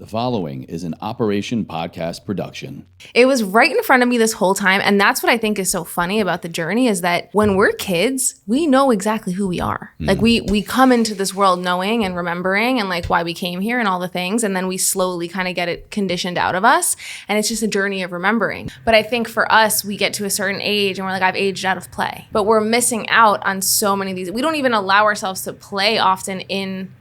The following is an Operation Podcast production. It was right in front of me this whole time. And that's what I think is so funny about the journey is that when we're kids, we know exactly who we are. Like we come into this world knowing and remembering and like why we came here and all the things. And then we slowly kind of get it conditioned out of us. And it's just a journey of remembering. But I think for us, we get to a certain age and we're like, I've aged out of play. But we're missing out on so many of these. We don't even allow ourselves to play often in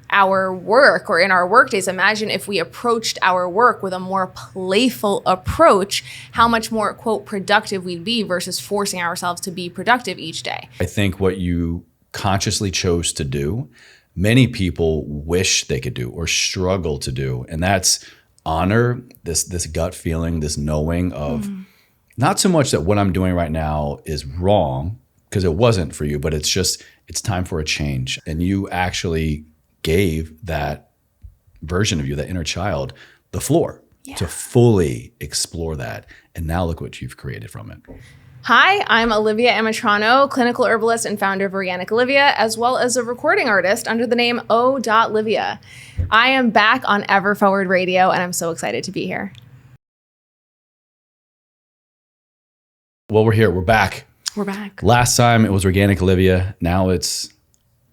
our work or in our work days. Imagine if we approached our work with a more playful approach, how much more, quote, productive we'd be versus forcing ourselves to be productive each day. I think what you consciously chose to do, many people wish they could do or struggle to do. And that's honor this gut feeling, this knowing of not so much that what I'm doing right now is wrong, because it wasn't for you, but it's time for a change. And you actually gave that version of you, that inner child, the floor to fully explore that. And now look what you've created from it. Hi, I'm Olivia Amitrano, clinical herbalist and founder of Organic Olivia, as well as a recording artist under the name O.Livia. I am back on Ever Forward Radio, and I'm so excited to be here. Well, we're here. We're back. We're back. Last time it was Organic Olivia. Now it's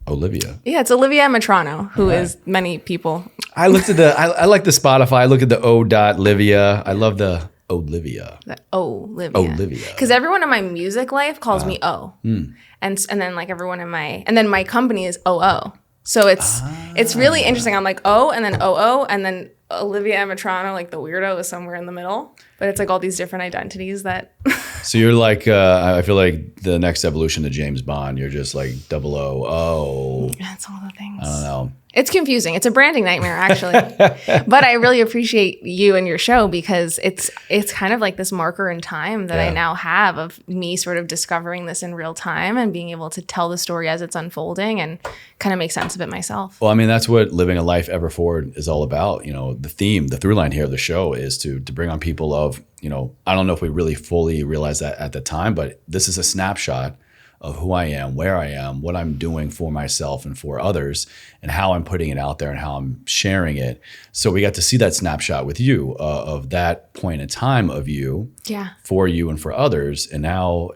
Olivia. Yeah, it's Olivia Amitrano, who is many people. I looked at I like the Spotify. I look at the O.Livia. I love the Olivia. The Olivia. Olivia. Because everyone in my music life calls me O. And then like everyone in my company is OO. So it's really interesting. I'm like O and then OO and then Olivia Amitrano, like the weirdo is somewhere in the middle. But it's like all these different identities that. So you're like, I feel like the next evolution to James Bond, you're just like 000. That's all the things. I don't know. It's confusing. It's a branding nightmare, actually. But I really appreciate you and your show because it's kind of like this marker in time that I now have of me sort of discovering this in real time and being able to tell the story as it's unfolding and kind of make sense of it myself. Well, I mean, that's what living a life ever forward is all about. You know, the theme, the through line here of the show is to bring on people of, you know, I don't know if we really fully realized that at the time, but this is a snapshot of who I am, where I am, what I'm doing for myself and for others, and how I'm putting it out there and how I'm sharing it. So we got to see that snapshot with you of that point in time of you, for you and for others. And now,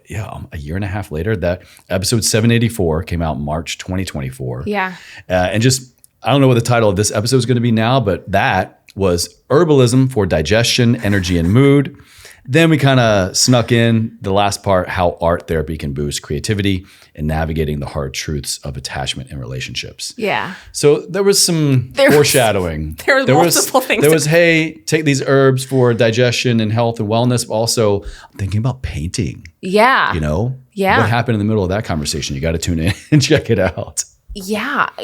a year and a half later, that episode 784 came out March 2024. And just, I don't know what the title of this episode is going to be now, but that was Herbalism for Digestion, Energy, and Mood. Then we kind of snuck in the last part, how art therapy can boost creativity and navigating the hard truths of attachment and relationships. So there was some foreshadowing. There was multiple things. There was, hey, take these herbs for digestion and health and wellness. But also, I'm thinking about painting. You know? What happened in the middle of that conversation? You got to tune in and check it out.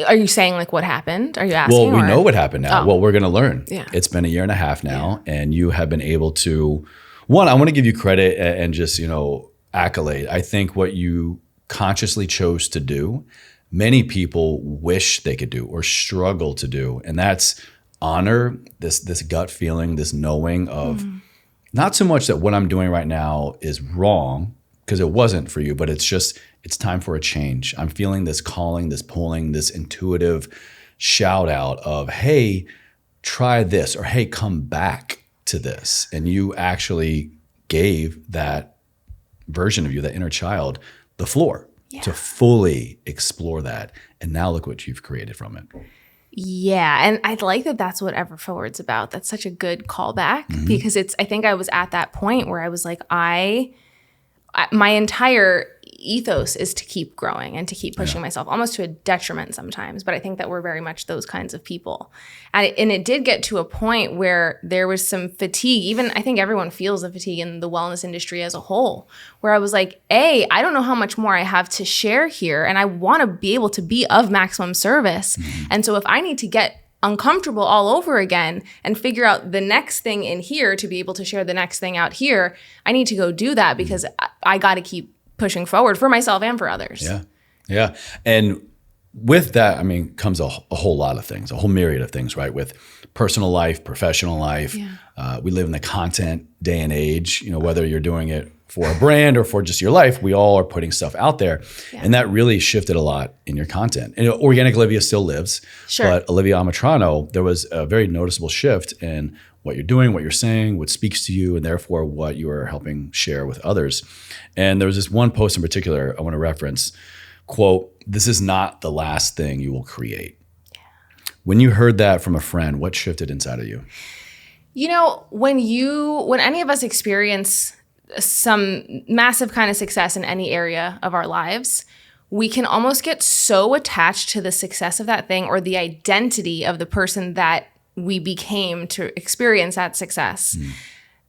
Are you saying like what happened? Are you asking? Well, we know what happened now. Well, we're going to learn. It's been a year and a half now, and you have been able to. One, I want to give you credit and just, accolade. I think what you consciously chose to do, many people wish they could do or struggle to do. And that's honor this gut feeling, this knowing of not so much that what I'm doing right now is wrong, because it wasn't for you, but it's time for a change. I'm feeling this calling, this pulling, this intuitive shout out of, hey, try this, or hey, come back to this. And you actually gave that version of you, that inner child, the floor to fully explore that. And now look what you've created from it. And I like that that's what Ever Forward's about. That's such a good callback because I think I was at that point where I was like, my entire ethos is to keep growing and to keep pushing myself, almost to a detriment sometimes. But I think that we're very much those kinds of people. And it did get to a point where there was some fatigue. Even I think everyone feels the fatigue in the wellness industry as a whole, where I was like, I don't know how much more I have to share here. And I want to be able to be of maximum service. And so if I need to get uncomfortable all over again and figure out the next thing in here to be able to share the next thing out here, I need to go do that because I got to keep pushing forward for myself and for others. Yeah. And with that, I mean, comes a whole lot of things, a whole myriad of things, right? With personal life, professional life. We live in the content day and age, whether you're doing it for a brand or for just your life, we all are putting stuff out there. Yeah. And that really shifted a lot in your content. And Organic Olivia still lives, sure. But Olivia Amitrano, there was a very noticeable shift in what you're doing, what you're saying, what speaks to you, and therefore what you are helping share with others. And there was this one post in particular I want to reference, quote, "This is not the last thing you will create." Yeah. When you heard that from a friend, what shifted inside of you? You know, when any of us experience some massive kind of success in any area of our lives, we can almost get so attached to the success of that thing or the identity of the person that we became to experience that success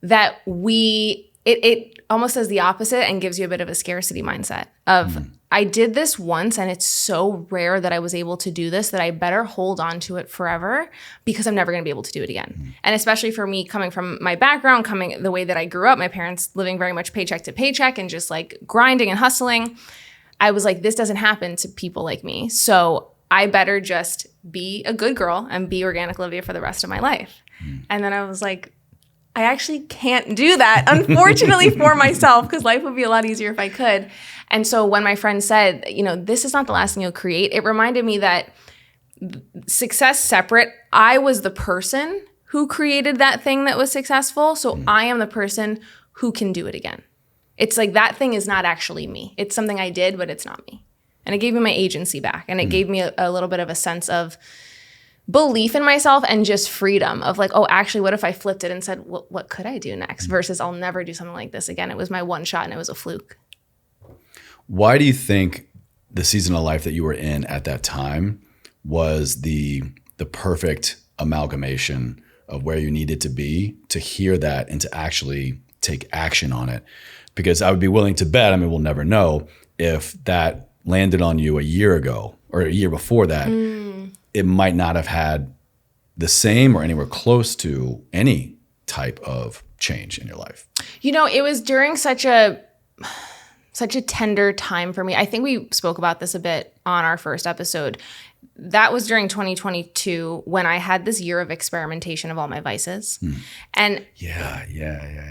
that it almost does the opposite and gives you a bit of a scarcity mindset of I did this once and it's so rare that I was able to do this that I better hold on to it forever because I'm never going to be able to do it again. And especially for me, coming from my background, coming the way that I grew up, my parents living very much paycheck to paycheck and just like grinding and hustling, I was like, this doesn't happen to people like me. So I better just be a good girl and be Organic Olivia for the rest of my life. And then I was like, I actually can't do that, unfortunately, for myself, because life would be a lot easier if I could. And so when my friend said, you know, this is not the last thing you'll create, it reminded me that success separate, I was the person who created that thing that was successful. So I am the person who can do it again. It's like that thing is not actually me. It's something I did, but it's not me. And it gave me my agency back. And it gave me a little bit of a sense of belief in myself and just freedom of like, oh, actually, what if I flipped it and said, what could I do next? Versus I'll never do something like this again. It was my one shot and it was a fluke. Why do you think the season of life that you were in at that time was the perfect amalgamation of where you needed to be to hear that and to actually take action on it? Because I would be willing to bet, I mean, we'll never know, if that landed on you a year ago or a year before that, it might not have had the same or anywhere close to any type of change in your life. You know, it was during such a tender time for me. I think we spoke about this a bit on our first episode. That was during 2022 when I had this year of experimentation of all my vices. And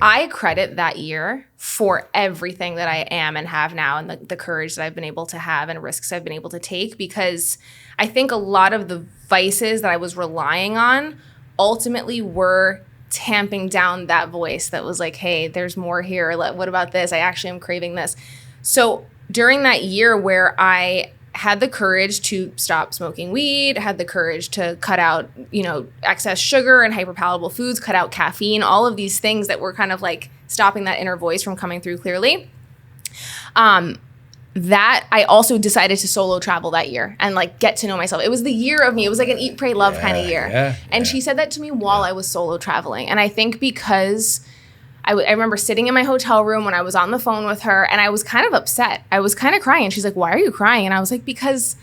I credit that year for everything that I am and have now and the courage that I've been able to have and risks I've been able to take, because I think a lot of the vices that I was relying on ultimately were tamping down that voice that was like, hey, there's more here. What about this? I actually am craving this. So during that year where I had the courage to stop smoking weed, had the courage to cut out, excess sugar and hyperpalatable foods, cut out caffeine, all of these things that were kind of like stopping that inner voice from coming through clearly. That I also decided to solo travel that year and like get to know myself. It was the year of me. It was like an eat, pray, love kind of year. And she said that to me while I was solo traveling. And I think because I remember sitting in my hotel room when I was on the phone with her and I was kind of upset. I was kind of crying. And she's like, why are you crying? And I was like, because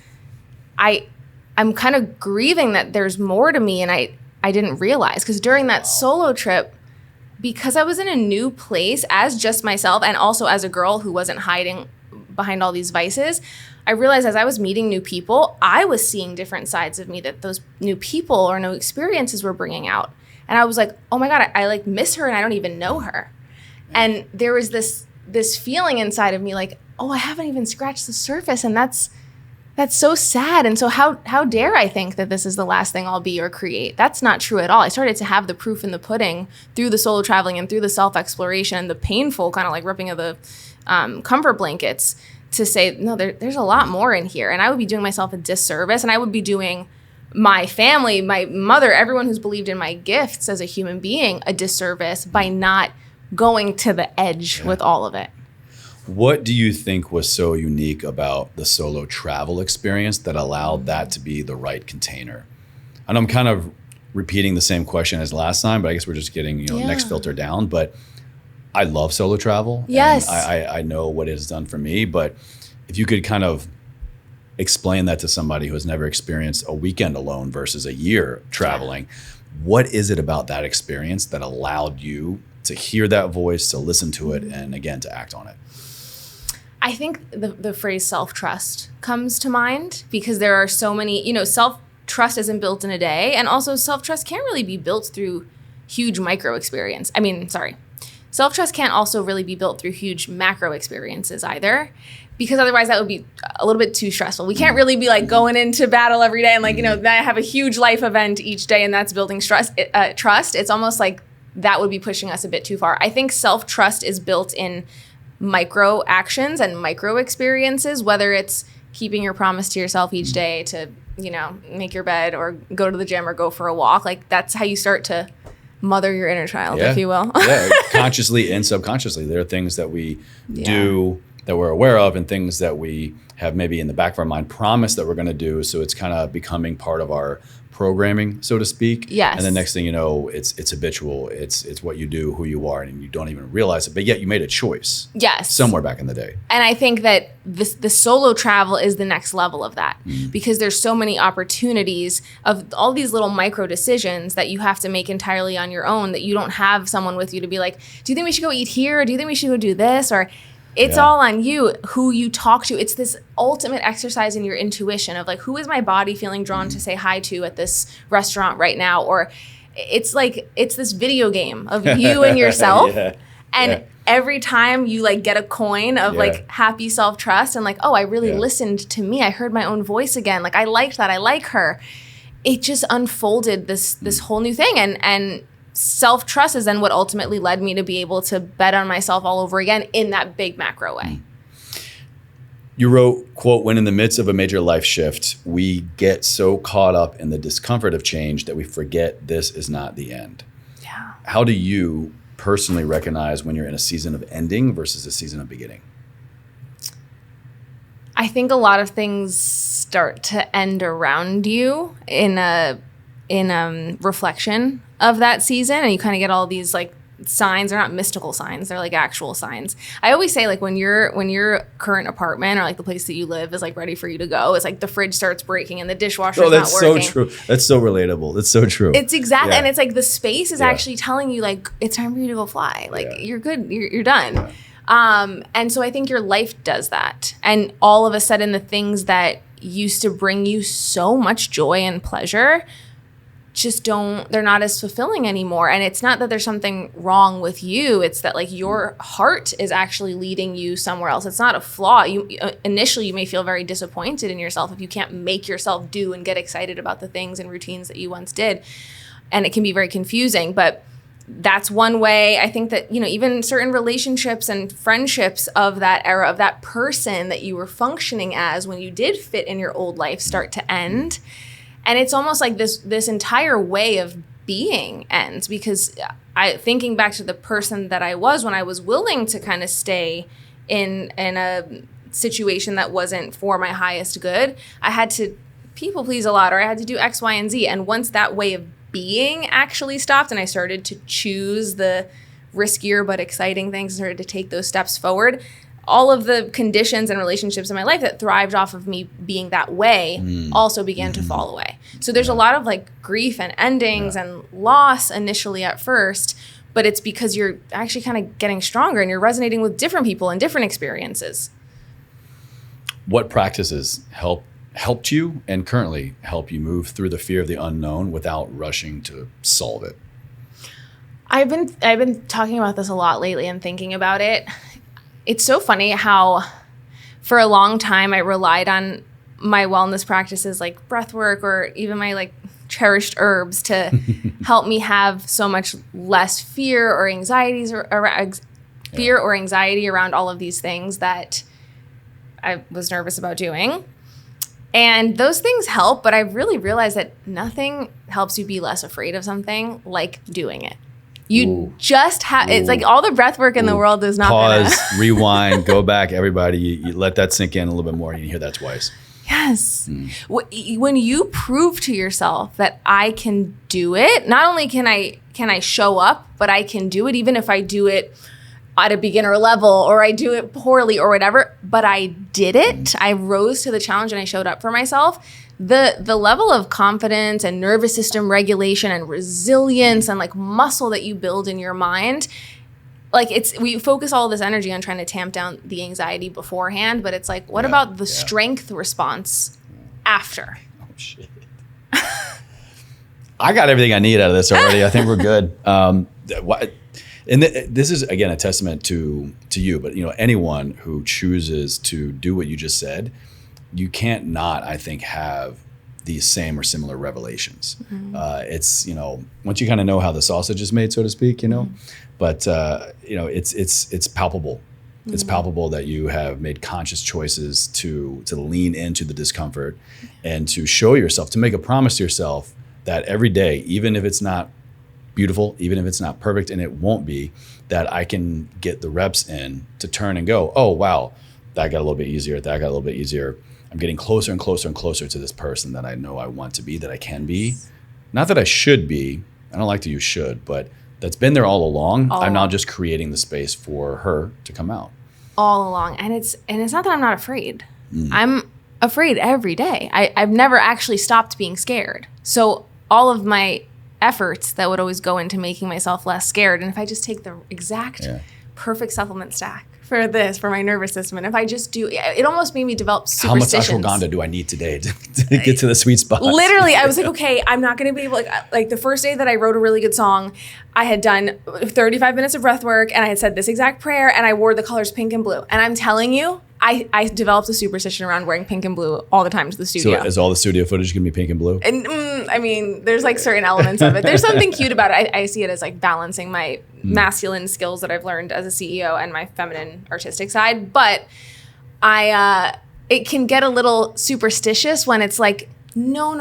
I'm kind of grieving that there's more to me and I didn't realize. Because during that solo trip, because I was in a new place as just myself and also as a girl who wasn't hiding behind all these vices, I realized as I was meeting new people, I was seeing different sides of me that those new people or new experiences were bringing out. And I was like, oh my God, I like miss her and I don't even know her. And there was this feeling inside of me like, oh, I haven't even scratched the surface. And that's so sad. And so how dare I think that this is the last thing I'll be or create? That's not true at all. I started to have the proof in the pudding through the solo traveling and through the self-exploration and the painful kind of like ripping of the comfort blankets to say, no, there's a lot more in here. And I would be doing myself a disservice and I would be doing my family, my mother, everyone who's believed in my gifts as a human being a disservice by not going to the edge with all of it. What do you think was so unique about the solo travel experience that allowed that to be the right container? And I'm kind of repeating the same question as last time, but I guess we're just getting next filter down. But I love solo travel. Yes. And I know what it has done for me, but if you could kind of explain that to somebody who has never experienced a weekend alone versus a year traveling, what is it about that experience that allowed you to hear that voice, to listen to it, and again, to act on it? I think the phrase self-trust comes to mind because there are so many, self-trust isn't built in a day. And also self-trust can't really be built through huge micro experience. self-trust can't also really be built through huge macro experiences either, because otherwise that would be a little bit too stressful. We can't really be like going into battle every day and like, that have a huge life event each day and that's building trust. It's almost like that would be pushing us a bit too far. I think self-trust is built in micro actions and micro experiences, whether it's keeping your promise to yourself each day to, make your bed or go to the gym or go for a walk. Like that's how you start to mother your inner child, if you will. Consciously and subconsciously. There are things that we do that we're aware of and things that we have maybe in the back of our mind promised that we're going to do. So it's kind of becoming part of our programming, so to speak. Yes. And the next thing you know, it's habitual. It's what you do, who you are, and you don't even realize it. But yet you made a choice. Yes. Somewhere back in the day. And I think that the solo travel is the next level of that, because there's so many opportunities of all these little micro decisions that you have to make entirely on your own, that you don't have someone with you to be like, do you think we should go eat here? Or do you think we should go do this? Or it's all on you, who you talk to. It's this ultimate exercise in your intuition of like, who is my body feeling drawn to say hi to at this restaurant right now? Or it's like, it's this video game of you and yourself. Every time you like get a coin of like happy self-trust and like, oh, I really listened to me. I heard my own voice again. Like I liked that. I like her. It just unfolded this whole new thing. And self-trust is then what ultimately led me to be able to bet on myself all over again in that big macro way. You wrote, quote, when in the midst of a major life shift, we get so caught up in the discomfort of change that we forget this is not the end. Yeah. How do you personally recognize when you're in a season of ending versus a season of beginning? I think a lot of things start to end around you in a reflection of that season, and you kind of get all these like signs. They're not mystical signs, they're like actual signs. I always say like when your current apartment or like the place that you live is like ready for you to go, it's like the fridge starts breaking and the dishwasher is not working. That's so true. That's so relatable. That's so true. It's exactly, and it's like the space is actually telling you like it's time for you to go fly. Like you're good, you're done. And so I think your life does that, and all of a sudden the things that used to bring you so much joy and pleasure they're not as fulfilling anymore. And it's not that there's something wrong with you. It's that like your heart is actually leading you somewhere else. It's not a flaw. Initially you may feel very disappointed in yourself if you can't make yourself do and get excited about the things and routines that you once did. And it can be very confusing, but that's one way. I think that, even certain relationships and friendships of that era, of that person that you were functioning as when you did fit in your old life, start to end. And it's almost like this entire way of being ends, because thinking back to the person that I was when I was willing to kind of stay in a situation that wasn't for my highest good, I had to people please a lot, or I had to do X, Y, and Z. And once that way of being actually stopped and I started to choose the riskier but exciting things, started to take those steps forward, all of the conditions and relationships in my life that thrived off of me being that way also began to fall away. So there's a lot of like grief and endings and loss initially at first, but it's because you're actually kind of getting stronger and you're resonating with different people and different experiences. What practices helped you and currently help you move through the fear of the unknown without rushing to solve it? I've been talking about this a lot lately and thinking about it. It's so funny how for a long time I relied on my wellness practices like breath work or even my like cherished herbs to help me have so much less fear or anxieties or anxiety around all of these things that I was nervous about doing. And those things help, but I really realized that nothing helps you be less afraid of something like doing it. You just have, it's like all the breath work in the world is not Pause, rewind, go back, everybody. You let that sink in a little bit more. You hear that twice. Yes. When you prove to yourself that I can do it, not only can I show up, but I can do it even if I do it at a beginner level or I do it poorly or whatever, but I did it. I rose to the challenge and I showed up for myself. The level of confidence and nervous system regulation and resilience and like muscle that you build in your mind, like we focus all this energy on trying to tamp down the anxiety beforehand, but it's like, what about the strength response after? Oh shit. I got everything I need out of this already. I think we're good. And this is, again, a testament to you, but anyone who chooses to do what you just said, you can't not, I think, have these same or similar revelations. It's, once you kind of know how the sausage is made, so to speak, but it's palpable. It's palpable that you have made conscious choices to lean into the discomfort and to show yourself, to make a promise to yourself that every day, even if it's not beautiful, even if it's not perfect, and it won't be, that I can get the reps in to turn and go, oh, wow, that got a little bit easier. That got a little bit easier. I'm getting closer and closer and closer to this person that I know I want to be, that I can be. Not that I should be. I don't like to use should, but that's been there all along. I'm now just creating the space for her to come out. All along. And it's not that I'm not afraid. I'm afraid every day. I've never actually stopped being scared. So all of my efforts that would always go into making myself less scared, and if I just take the exact perfect supplement stack for my nervous system, and if I just do, it almost made me develop superstitions. How much ashwagandha do I need today to get to the sweet spot? Literally, I was like, okay, I'm not going to be able, like the first day that I wrote a really good song, I had done 35 minutes of breath work, and I had said this exact prayer, and I wore the colors pink and blue. And I'm telling you, I developed a superstition around wearing pink and blue all the time to the studio. So is all the studio footage going to be pink and blue? And I mean, there's like certain elements of it. There's something cute about it. I see it as like balancing my masculine skills that I've learned as a CEO and my feminine artistic side. But it can get a little superstitious when it's like, no.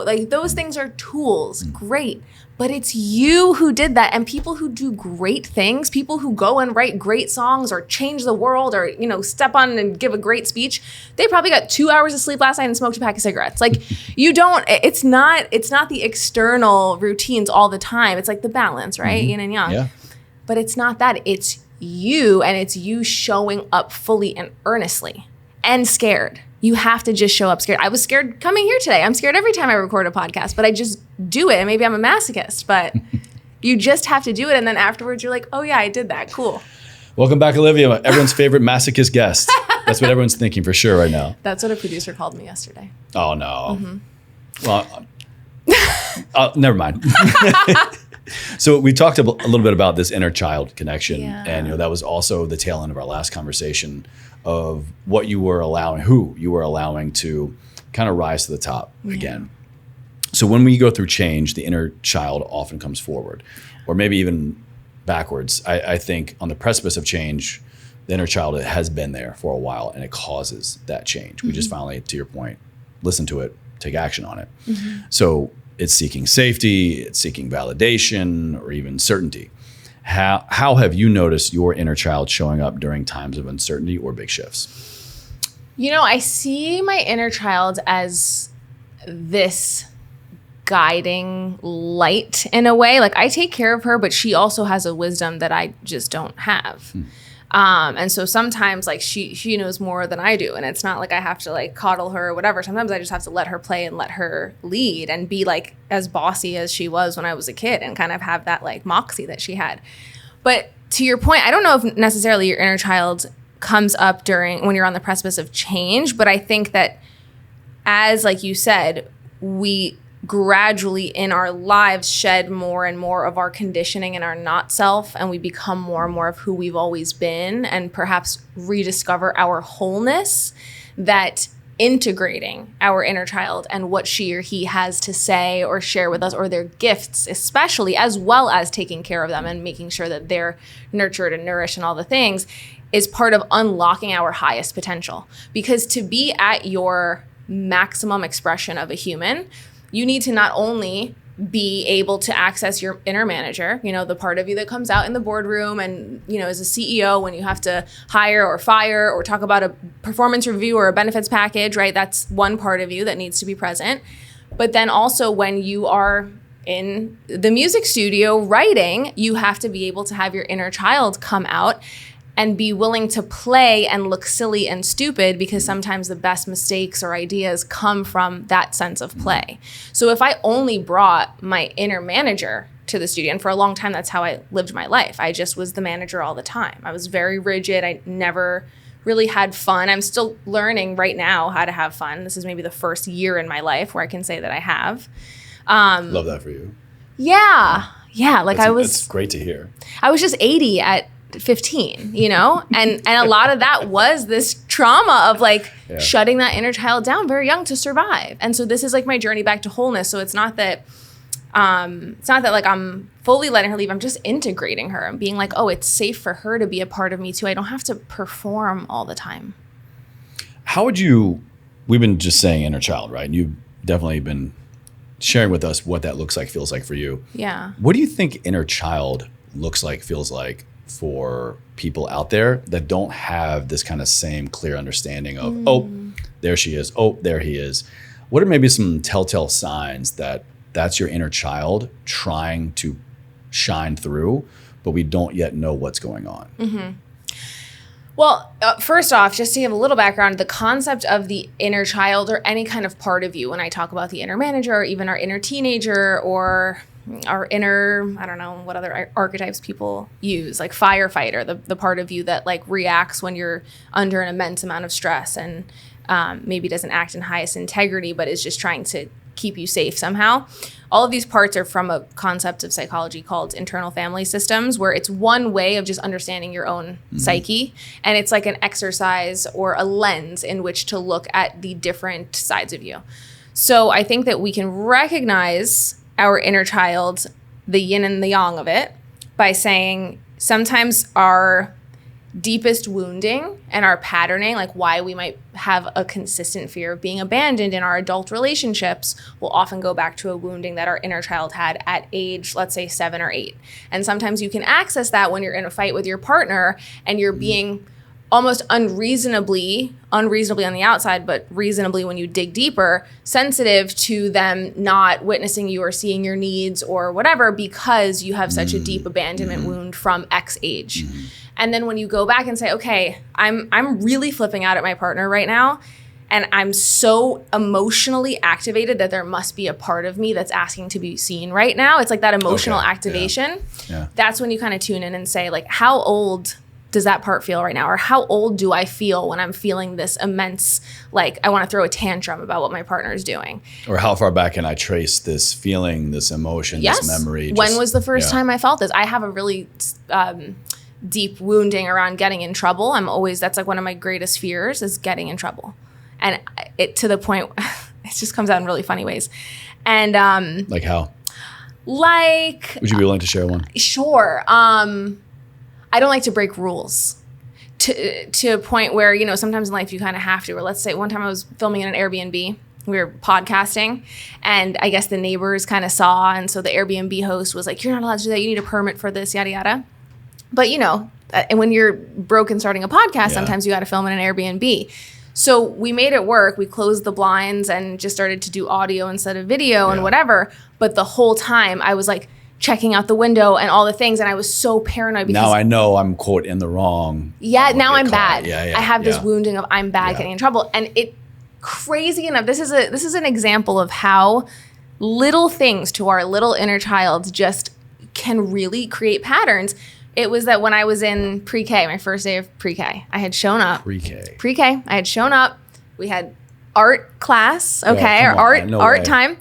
Like those things are tools. Great. But it's you who did that. And people who do great things, people who go and write great songs or change the world or, step on and give a great speech, they probably got 2 hours of sleep last night and smoked a pack of cigarettes. Like it's not the external routines all the time. It's like the balance, right? Yin and yang. Yeah. But it's not that. It's you, and it's you showing up fully and earnestly and scared. You have to just show up scared. I was scared coming here today. I'm scared every time I record a podcast, but I just do it. And maybe I'm a masochist, but you just have to do it. And then afterwards you're like, oh yeah, I did that. Cool. Welcome back, Olivia. Everyone's favorite masochist guest. That's what everyone's thinking for sure right now. That's what a producer called me yesterday. Oh no. Well, never mind. So we talked a little bit about this inner child connection, and that was also the tail end of our last conversation of what you were allowing, who you were allowing to kind of rise to the top again. So when we go through change, the inner child often comes forward, or maybe even backwards. I think on the precipice of change, the inner child has been there for a while, and it causes that change. We just finally, to your point, listen to it, take action on it. So it's seeking safety, it's seeking validation, or even certainty. How have you noticed your inner child showing up during times of uncertainty or big shifts? I see my inner child as this guiding light in a way. Like I take care of her, but she also has a wisdom that I just don't have. And so sometimes like she knows more than I do. And it's not like I have to like coddle her or whatever. Sometimes I just have to let her play and let her lead and be like as bossy as she was when I was a kid and kind of have that like moxie that she had. But to your point, I don't know if necessarily your inner child comes up when you're on the precipice of change. But I think that as like you said, we gradually in our lives shed more and more of our conditioning and our not self, and we become more and more of who we've always been, and perhaps rediscover our wholeness, that integrating our inner child and what she or he has to say or share with us, or their gifts especially, as well as taking care of them and making sure that they're nurtured and nourished and all the things, is part of unlocking our highest potential. Because to be at your maximum expression of a human, you need to not only be able to access your inner manager, the part of you that comes out in the boardroom and, as a CEO, when you have to hire or fire or talk about a performance review or a benefits package, right? That's one part of you that needs to be present. But then also when you are in the music studio writing, you have to be able to have your inner child come out and be willing to play and look silly and stupid, because sometimes the best mistakes or ideas come from that sense of play. So if I only brought my inner manager to the studio, and for a long time, that's how I lived my life. I just was the manager all the time. I was very rigid. I never really had fun. I'm still learning right now how to have fun. This is maybe the first year in my life where I can say that I have. Love that for you. Yeah. Yeah, like It's great to hear. I was just 80 at 15, you know? And a lot of that was this trauma of like shutting that inner child down very young to survive. And so this is like my journey back to wholeness. So it's not that like I'm fully letting her leave. I'm just integrating her and being like, oh, it's safe for her to be a part of me too. I don't have to perform all the time. How would you, we've been just saying inner child, right? And you've definitely been sharing with us what that looks like, feels like for you. Yeah. What do you think inner child looks like, feels like for people out there that don't have this kind of same clear understanding of, oh, there she is. Oh, there he is. What are maybe some telltale signs that that's your inner child trying to shine through, but we don't yet know what's going on? Mm-hmm. Well, first off, just to give a little background, the concept of the inner child or any kind of part of you, when I talk about the inner manager or even our inner teenager or our inner, I don't know what other archetypes people use, like firefighter, the part of you that like reacts when you're under an immense amount of stress and maybe doesn't act in highest integrity, but is just trying to keep you safe somehow. All of these parts are from a concept of psychology called internal family systems, where it's one way of just understanding your own psyche. And it's like an exercise or a lens in which to look at the different sides of you. So I think that we can recognize our inner child, the yin and the yang of it, by saying sometimes our deepest wounding and our patterning, like why we might have a consistent fear of being abandoned in our adult relationships, will often go back to a wounding that our inner child had at age, let's say 7 or 8. And sometimes you can access that when you're in a fight with your partner and you're being almost unreasonably on the outside, but reasonably when you dig deeper, sensitive to them not witnessing you or seeing your needs or whatever, because you have such a deep abandonment wound from X age. And then when you go back and say, okay, I'm really flipping out at my partner right now, and I'm so emotionally activated that there must be a part of me that's asking to be seen right now. It's like that emotional activation. Yeah. That's when you kind of tune in and say, like, how old does that part feel right now? Or how old do I feel when I'm feeling this immense, like I want to throw a tantrum about what my partner is doing? Or how far back can I trace this feeling, this emotion, this memory? When was the first time I felt this? I have a really deep wounding around getting in trouble. That's like one of my greatest fears is getting in trouble. And it to the point, it just comes out in really funny ways. And like how? Like, would you be willing to share one? Sure. I don't like to break rules to a point where, you know, sometimes in life you kind of have to. Or let's say one time I was filming in an Airbnb. We were podcasting, and I guess the neighbors kind of saw. And so the Airbnb host was like, you're not allowed to do that. You need a permit for this, yada, yada. But, you know, and when you're broken starting a podcast, sometimes you got to film in an Airbnb. So we made it work. We closed the blinds and just started to do audio instead of video and whatever. But the whole time I was like, checking out the window and all the things. And I was so paranoid because now I know I'm quote in the wrong. Yeah, now I'm bad. Yeah, I have this wounding of I'm bad getting in trouble. And it crazy enough, this is an example of how little things to our little inner child just can really create patterns. It was that when I was in pre-K, my first day of pre-K, I had shown up. Pre-K. I had shown up. We had art class, art time.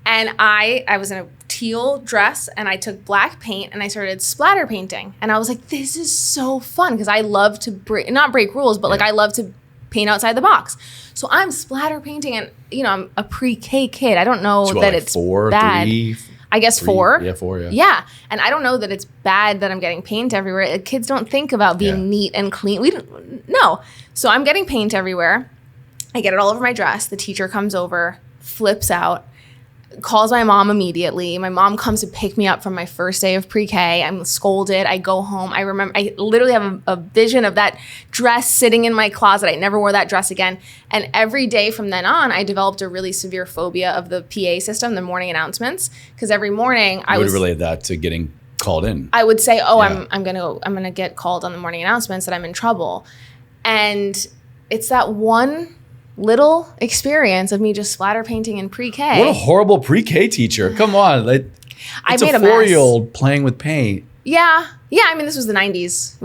And I was in a teal dress and I took black paint and I started splatter painting. And I was like, this is so fun because I love to not break rules, but like I love to paint outside the box. So I'm splatter painting and, you know, I'm a pre-K kid. I don't know that it's 4, bad. 3, I guess 4. Yeah, 4, yeah. Yeah. And I don't know that it's bad that I'm getting paint everywhere. Kids don't think about being neat and clean. We don't know. So I'm getting paint everywhere. I get it all over my dress. The teacher comes over, flips out, calls my mom immediately. My mom comes to pick me up from my first day of pre-K. I'm scolded. I go home. I remember, I literally have a vision of that dress sitting in my closet. I never wore that dress again. And every day from then on, I developed a really severe phobia of the PA system, the morning announcements. Because every morning I would relate that to getting called in. I would say, I'm gonna get called on the morning announcements that I'm in trouble. And it's that one little experience of me just splatter painting in pre-K. What a horrible pre-K teacher. Come on. It's I made a 4-year-old playing with paint. Yeah. Yeah. I mean, this was the 90s.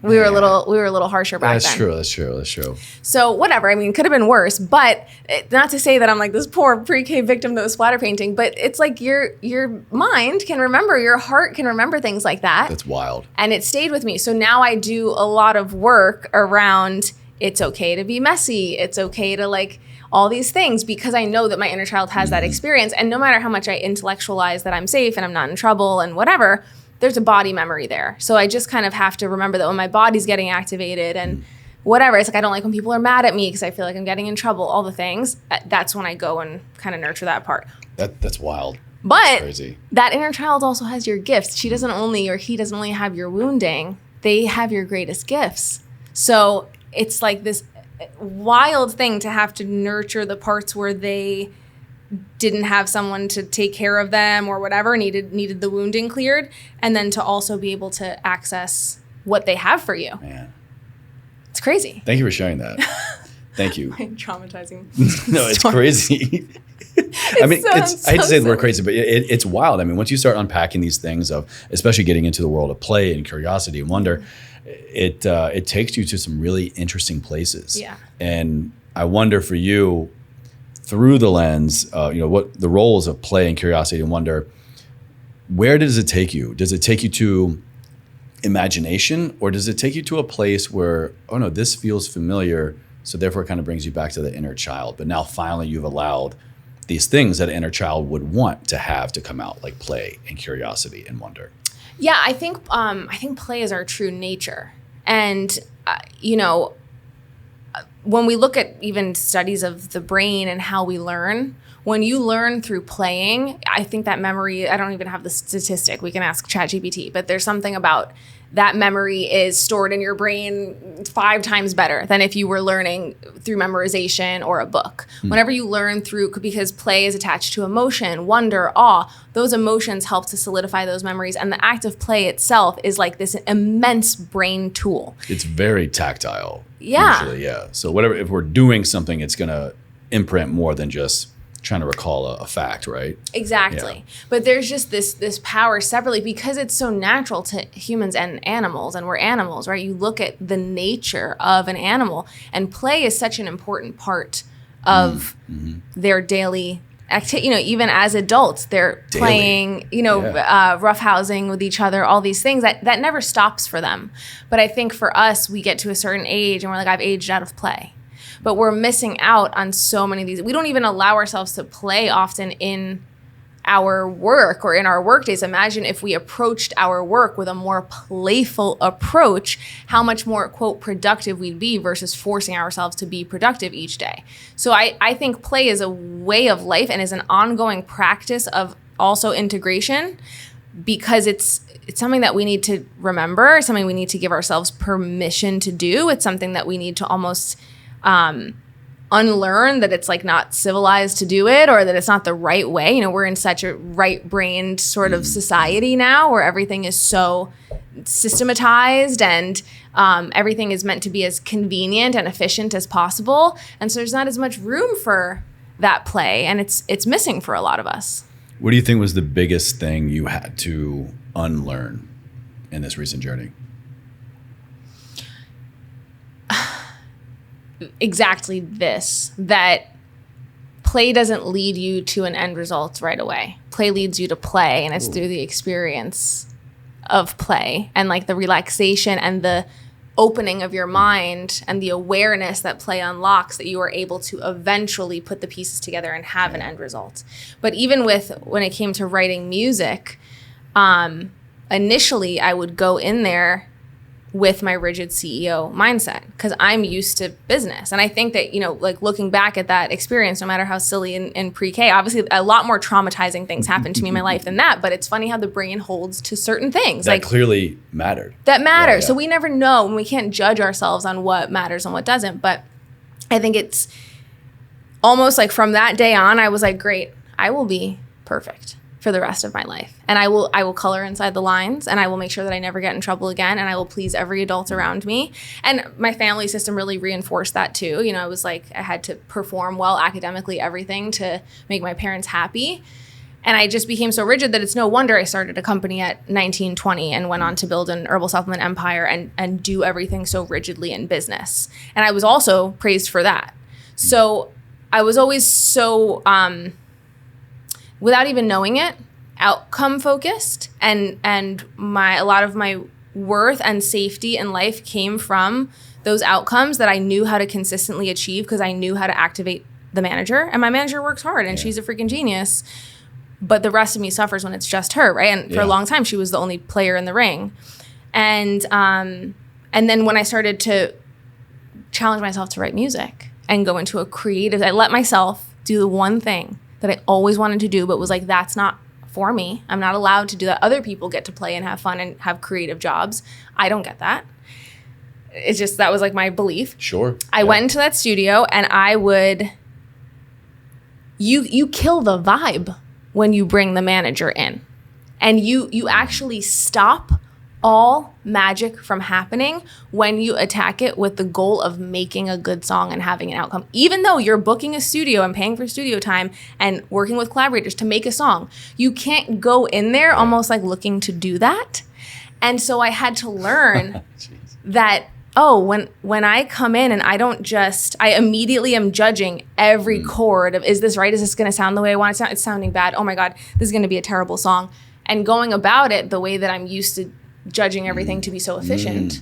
We were a little harsher back then. That's true. So whatever. I mean, it could have been worse, but not to say that I'm like this poor pre-K victim that was splatter painting, but it's like your mind can remember, your heart can remember things like that. That's wild. And it stayed with me. So now I do a lot of work around it's okay to be messy. It's okay to like all these things because I know that my inner child has that experience. And no matter how much I intellectualize that I'm safe and I'm not in trouble and whatever, there's a body memory there. So I just kind of have to remember that when my body's getting activated and whatever, it's like I don't like when people are mad at me because I feel like I'm getting in trouble, all the things. That's when I go and kind of nurture that part. That's wild. But that's crazy. That inner child also has your gifts. He doesn't only have your wounding. They have your greatest gifts. So it's like this wild thing to have to nurture the parts where they didn't have someone to take care of them or whatever, needed the wounding cleared, and then to also be able to access what they have for you. Man. It's crazy. Thank you for sharing that. Thank you. Traumatizing. No, it's crazy. I mean, I hate to say the word crazy, but it's wild. I mean, once you start unpacking these things of, especially getting into the world of play and curiosity and wonder, it takes you to some really interesting places. Yeah. And I wonder for you, through the lens, what the roles of play and curiosity and wonder, where does it take you? Does it take you to imagination, or does it take you to a place where, oh no, this feels familiar, so therefore it kind of brings you back to the inner child, but now finally you've allowed these things that an inner child would want to have to come out, like play and curiosity and wonder? Yeah, I think play is our true nature. And, when we look at even studies of the brain and how we learn, when you learn through playing, I think that memory, I don't even have the statistic, we can ask ChatGPT, but there's something about that memory is stored in your brain 5 times better than if you were learning through memorization or a book. Whenever you learn because play is attached to emotion, wonder, awe, those emotions help to solidify those memories. And the act of play itself is like this immense brain tool. It's very tactile. Yeah. Usually, yeah. So if we're doing something, it's going to imprint more than just trying to recall a fact, right? Exactly. Yeah. But there's just this power separately because it's so natural to humans and animals, and we're animals, right? You look at the nature of an animal, and play is such an important part of their daily activity. Even as adults, they're playing, roughhousing with each other, all these things that never stops for them. But I think for us, we get to a certain age and we're like, I've aged out of play. But we're missing out on so many of these. We don't even allow ourselves to play often in our work or in our work days. Imagine if we approached our work with a more playful approach, how much more, quote, productive we'd be versus forcing ourselves to be productive each day. So I think play is a way of life and is an ongoing practice of also integration, because it's something that we need to remember, something we need to give ourselves permission to do. It's something that we need to almost unlearn, that it's like not civilized to do it, or that it's not the right way. We're in such a right-brained sort of society now where everything is so systematized and everything is meant to be as convenient and efficient as possible. And so there's not as much room for that play, and it's missing for a lot of us. What do you think was the biggest thing you had to unlearn in this recent journey? Exactly this, that play doesn't lead you to an end result right away. Play leads you to play, and it's through the experience of play and like the relaxation and the opening of your mind and the awareness that play unlocks, that you are able to eventually put the pieces together and have an end result. But even when it came to writing music, initially I would go in there with my rigid CEO mindset because I'm used to business. And I think that, like looking back at that experience, no matter how silly in pre-K, obviously a lot more traumatizing things happened to me in my life than that. But it's funny how the brain holds to certain things. That clearly mattered. That matters. Yeah. So we never know, and we can't judge ourselves on what matters and what doesn't. But I think it's almost like from that day on, I was like, great, I will be perfect for the rest of my life. And I will color inside the lines, and I will make sure that I never get in trouble again, and I will please every adult around me. And my family system really reinforced that too. I was like, I had to perform well academically, everything to make my parents happy. And I just became so rigid that it's no wonder I started a company at 19, 20 and went on to build an herbal supplement empire and do everything so rigidly in business. And I was also praised for that. So I was always so, without even knowing it, outcome focused, and a lot of my worth and safety in life came from those outcomes that I knew how to consistently achieve because I knew how to activate the manager. And my manager works hard and she's a freaking genius. But the rest of me suffers when it's just her, right? And for a long time, she was the only player in the ring. And then when I started to challenge myself to write music and go into a creative, I let myself do the one thing that I always wanted to do, but was like, that's not for me. I'm not allowed to do that. Other people get to play and have fun and have creative jobs. I don't get that. It's just, that was like my belief. Sure. I went into that studio and I would, you kill the vibe when you bring the manager in, and you actually stop all magic from happening when you attack it with the goal of making a good song and having an outcome. Even though you're booking a studio and paying for studio time and working with collaborators to make a song, you can't go in there almost like looking to do that. And so I had to learn that, when I come in and I immediately am judging every chord of, is this right? Is this going to sound the way I want it to sound? It's sounding bad. Oh my God, this is going to be a terrible song. And going about it the way that I'm used to judging everything to be so efficient.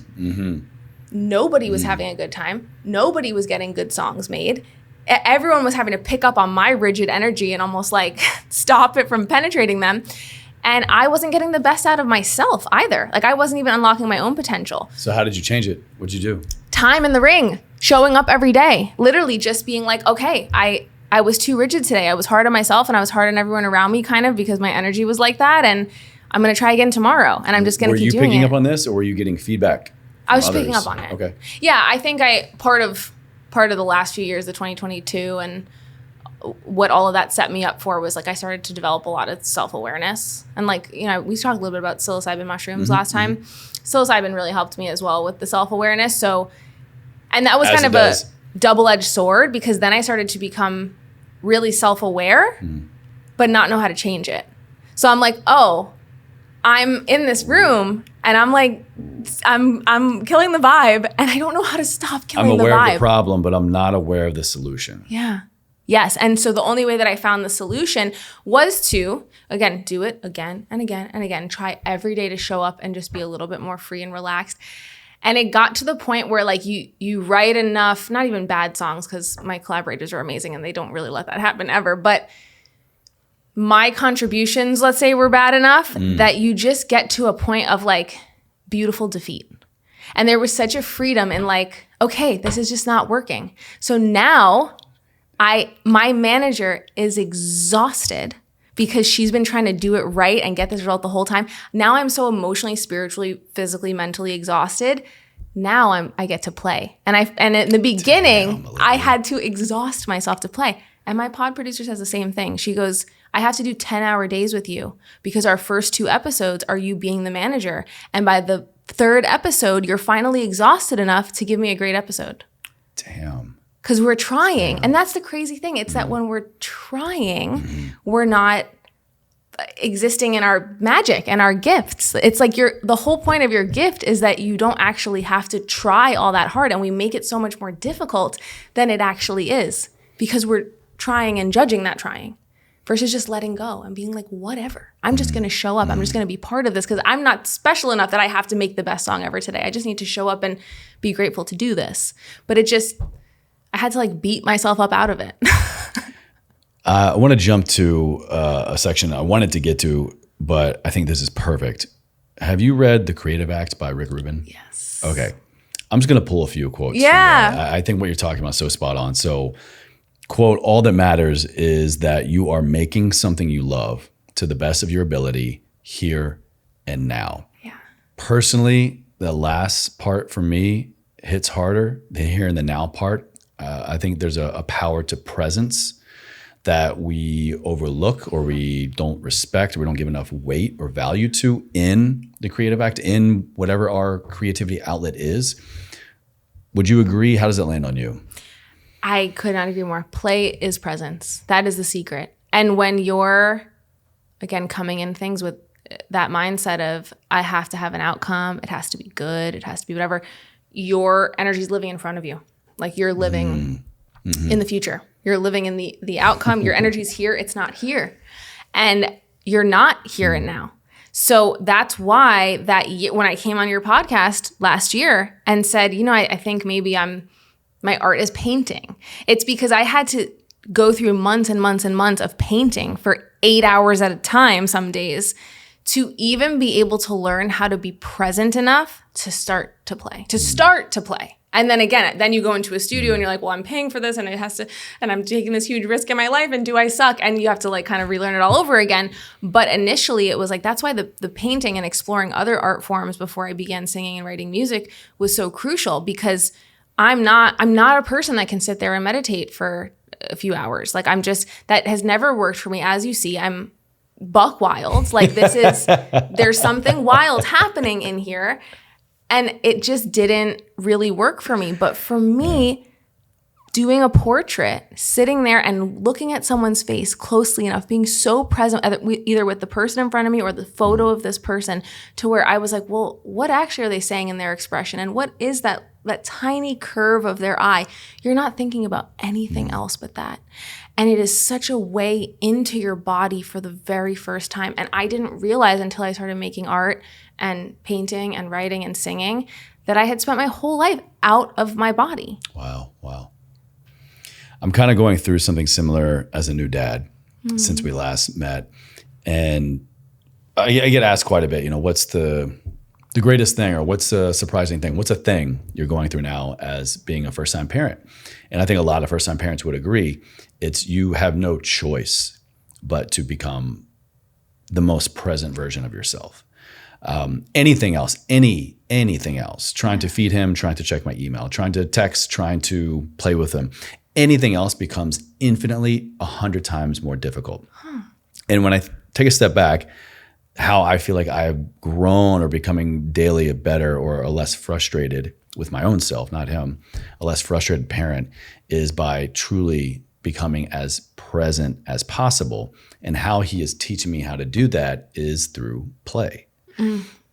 Nobody was having a good time. Nobody was getting good songs made. Everyone was having to pick up on my rigid energy and almost like stop it from penetrating them. And I wasn't getting the best out of myself either. Like I wasn't even unlocking my own potential. So how did you change it? What'd you do? Time in the ring, showing up every day, literally just being like, okay, I was too rigid today. I was hard on myself and I was hard on everyone around me kind of because my energy was like that. And I'm going to try again tomorrow. And I'm just going to keep doing it. Were you picking up on this or were you getting feedback? I was picking up on it. Okay. Yeah, I think part of the last few years, the 2022 and what all of that set me up for was like I started to develop a lot of self-awareness. And like, we talked a little bit about psilocybin mushrooms last time. Psilocybin really helped me as well with the self-awareness. So, and that was kind of a double-edged sword because then I started to become really self-aware, but not know how to change it. So I'm like, I'm in this room and I'm like, I'm killing the vibe and I don't know how to stop killing the vibe. I'm aware of the problem, but I'm not aware of the solution. Yeah. Yes. And so the only way that I found the solution was to, again, do it again and again and again, try every day to show up and just be a little bit more free and relaxed. And it got to the point where like you write enough, not even bad songs, because my collaborators are amazing and they don't really let that happen ever, but my contributions, let's say, were bad enough that you just get to a point of like beautiful defeat. And there was such a freedom in like, okay, this is just not working. So now my manager is exhausted because she's been trying to do it right and get this result the whole time. Now I'm so emotionally, spiritually, physically, mentally exhausted. Now I get to play. And in the beginning, I had to exhaust myself to play. And my pod producer says the same thing. She goes, I have to do 10-hour days with you because our first 2 episodes are you being the manager. And by the 3rd episode, you're finally exhausted enough to give me a great episode. Damn. Because we're trying. And that's the crazy thing. It's that when we're trying, we're not existing in our magic and our gifts. It's like the whole point of your gift is that you don't actually have to try all that hard. And we make it so much more difficult than it actually is because we're trying and judging that trying versus just letting go and being like, whatever. I'm just going to show up. I'm just going to be part of this because I'm not special enough that I have to make the best song ever today. I just need to show up and be grateful to do this. But I had to like beat myself up out of it. I want to jump to a section I wanted to get to, but I think this is perfect. Have you read The Creative Act by Rick Rubin? Yes. Okay. I'm just going to pull a few quotes. Yeah. I think what you're talking about is so spot on. So, quote, all that matters is that you are making something you love to the best of your ability here and now. Yeah. Personally, the last part for me hits harder. The here and the now part. I think there's a power to presence that we overlook or we don't respect or we don't give enough weight or value to in the creative act, in whatever our creativity outlet is. Would you agree? How does it land on you? I could not agree more. Play is presence. That is the secret. And when you're again, coming in things with that mindset of I have to have an outcome. It has to be good. It has to be whatever. Your energy is living in front of you. Like you're living in the future. You're living in the outcome. Your energy's here. It's not here. And you're not here and now. So that's why when I came on your podcast last year and said, I think maybe my art is painting. It's because I had to go through months and months and months of painting for 8 hours at a time some days to even be able to learn how to be present enough to start to play. And then again, then you go into a studio and you're like, well, I'm paying for this and and I'm taking this huge risk in my life and do I suck? And you have to like kind of relearn it all over again. But initially it was like, that's why the painting and exploring other art forms before I began singing and writing music was so crucial, because I'm not a person that can sit there and meditate for a few hours. Like that has never worked for me. As you see, I'm buck wild. Like there's something wild happening in here. And it just didn't really work for me. But for me, doing a portrait, sitting there and looking at someone's face closely enough, being so present, either with the person in front of me or the photo of this person, to where I was like, well, what actually are they saying in their expression? And what is that tiny curve of their eye? You're not thinking about anything else but that. And it is such a way into your body for the very first time. And I didn't realize until I started making art and painting and writing and singing that I had spent my whole life out of my body. Wow. I'm kind of going through something similar as a new dad since we last met. And I get asked quite a bit, what's the greatest thing, or what's the surprising thing? What's a thing you're going through now as being a first-time parent? And I think a lot of first-time parents would agree. It's you have no choice but to become the most present version of yourself. Anything else, anything else, trying to feed him, trying to check my email, trying to text, trying to play with him, anything else becomes infinitely 100 times more difficult. And when I take a step back, how I feel like I've grown or becoming daily a better or a less frustrated with my own self, not him, a less frustrated parent, is by truly becoming as present as possible. And how he is teaching me how to do that is through play.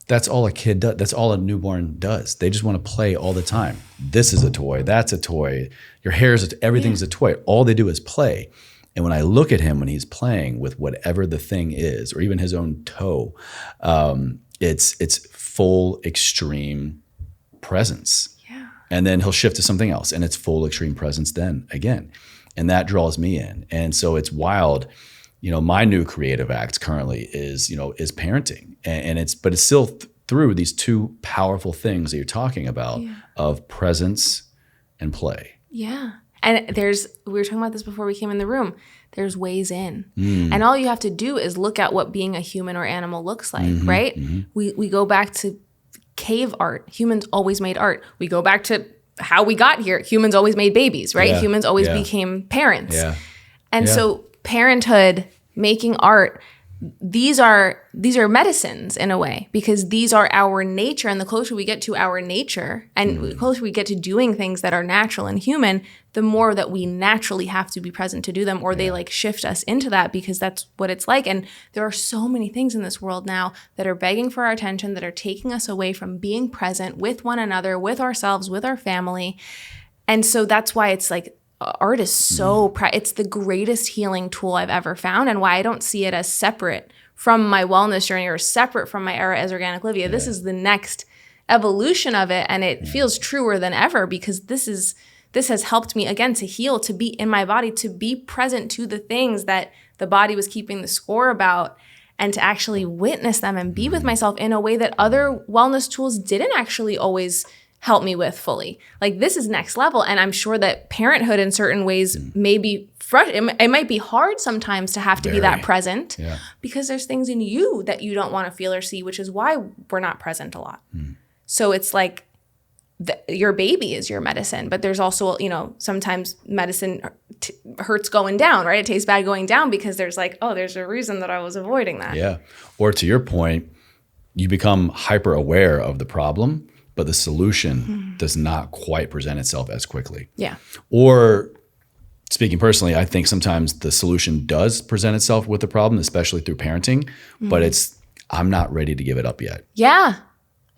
That's all a kid does. That's all a newborn does. They just want to play all the time. This is a toy. That's a toy. Your hair is everything's a toy. All they do is play. And when I look at him when he's playing with whatever the thing is, or even his own toe, it's full extreme presence. Yeah. And then he'll shift to something else, and it's full extreme presence then again. And that draws me in. And so it's wild. My new creative act currently is parenting, and it's still through these two powerful things that you're talking about of presence and play. Yeah. And we were talking about this before we came in the room. There's ways in. And all you have to do is look at what being a human or animal looks like, right? We go back to cave art. Humans always made art. We go back to how we got here. Humans always made babies, right? Humans always became parents. And so parenthood, making art, these are medicines in a way, because these are our nature. And the closer we get to our nature and the closer we get to doing things that are natural and human, the more that we naturally have to be present to do them, or they like shift us into that, because that's what it's like. And there are so many things in this world now that are begging for our attention, that are taking us away from being present with one another, with ourselves, with our family. And so that's why it's like, art is so, it's the greatest healing tool I've ever found, and why I don't see it as separate from my wellness journey or separate from my era as Organic Olivia. This is the next evolution of it, and it feels truer than ever, because this has helped me, again, to heal, to be in my body, to be present to the things that the body was keeping the score about, and to actually witness them and be with myself in a way that other wellness tools didn't actually always help me with fully. Like, this is next level. And I'm sure that parenthood in certain ways may be it might be hard sometimes to have to be that present, because there's things in you that you don't want to feel or see, which is why we're not present a lot. So it's like your baby is your medicine, but there's also, sometimes medicine hurts going down, right? It tastes bad going down, because there's like, oh, there's a reason that I was avoiding that. Yeah. Or to your point, you become hyper aware of the problem, but the solution does not quite present itself as quickly. Yeah. Or speaking personally, I think sometimes the solution does present itself with the problem, especially through parenting, but I'm not ready to give it up yet. Yeah.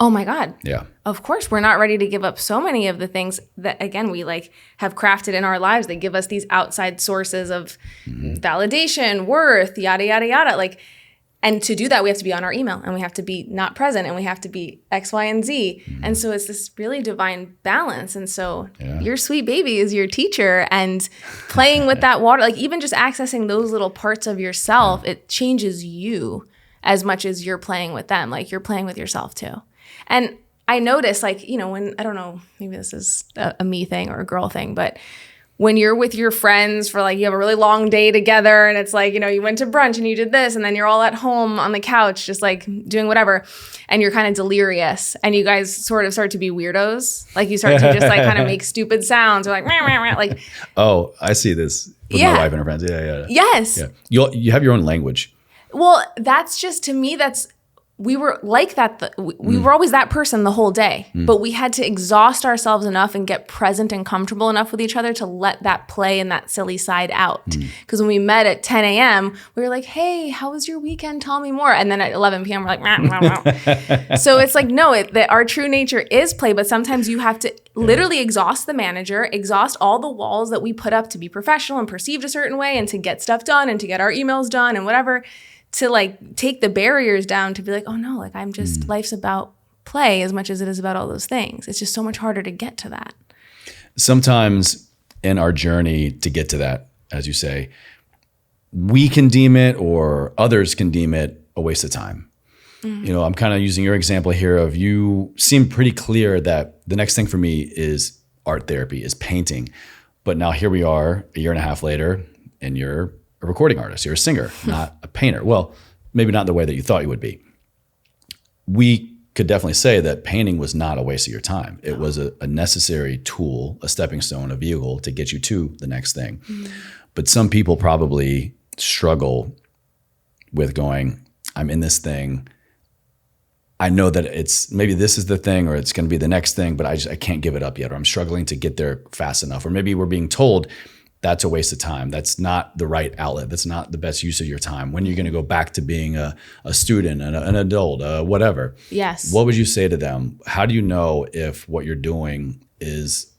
Oh my God. Yeah. Of course, we're not ready to give up so many of the things that, again, we like have crafted in our lives. They give us these outside sources of validation, worth, yada, yada, yada. Like, and to do that, we have to be on our email and we have to be not present and we have to be X, Y, and Z. And so it's this really divine balance. And so your sweet baby is your teacher, and playing with that water, like even just accessing those little parts of yourself, it changes you as much as you're playing with them. Like you're playing with yourself too. And I notice, like, you know, when, I don't know, maybe this is a me thing or a girl thing, but when you're with your friends for like, you have a really long day together and it's like, you know, you went to brunch and you did this and then you're all at home on the couch just like doing whatever, and you're kind of delirious and you guys sort of start to be weirdos. Like you start to just like kind of make stupid sounds or like, meh, meh, meh, like. Oh, I see this with my wife and her friends. Yeah. Yes. Yeah. You have your own language. Well, that's just, to me, we were like that. We were always that person the whole day, but we had to exhaust ourselves enough and get present and comfortable enough with each other to let that play and that silly side out. Because when we met at 10 a.m., we were like, hey, how was your weekend? Tell me more. And then at 11 p.m., we're like, meh, meh, meh. So it's like, no, our true nature is play, but sometimes you have to literally exhaust the manager, exhaust all the walls that we put up to be professional and perceived a certain way and to get stuff done and to get our emails done and whatever, to like take the barriers down to be like, oh no, like I'm just, life's about play as much as it is about all those things. It's just so much harder to get to that. Sometimes in our journey to get to that, as you say, we can deem it or others can deem it a waste of time. You know, I'm kind of using your example here of you seem pretty clear that the next thing for me is art therapy, is painting. But now here we are a year and a half later and you're a recording artist, you're a singer, not a painter. Well, maybe not the way that you thought you would be. We could definitely say that painting was not a waste of your time. It was a necessary tool, a stepping stone, a vehicle to get you to the next thing. But some people probably struggle with going, I'm in this thing. I know that it's maybe this is the thing or it's going to be the next thing, but I can't give it up yet, or I'm struggling to get there fast enough. Or maybe we're being told that's a waste of time. That's not the right outlet. That's not the best use of your time. When you're going to go back to being a student, an adult, whatever. Yes. What would you say to them? How do you know if what you're doing is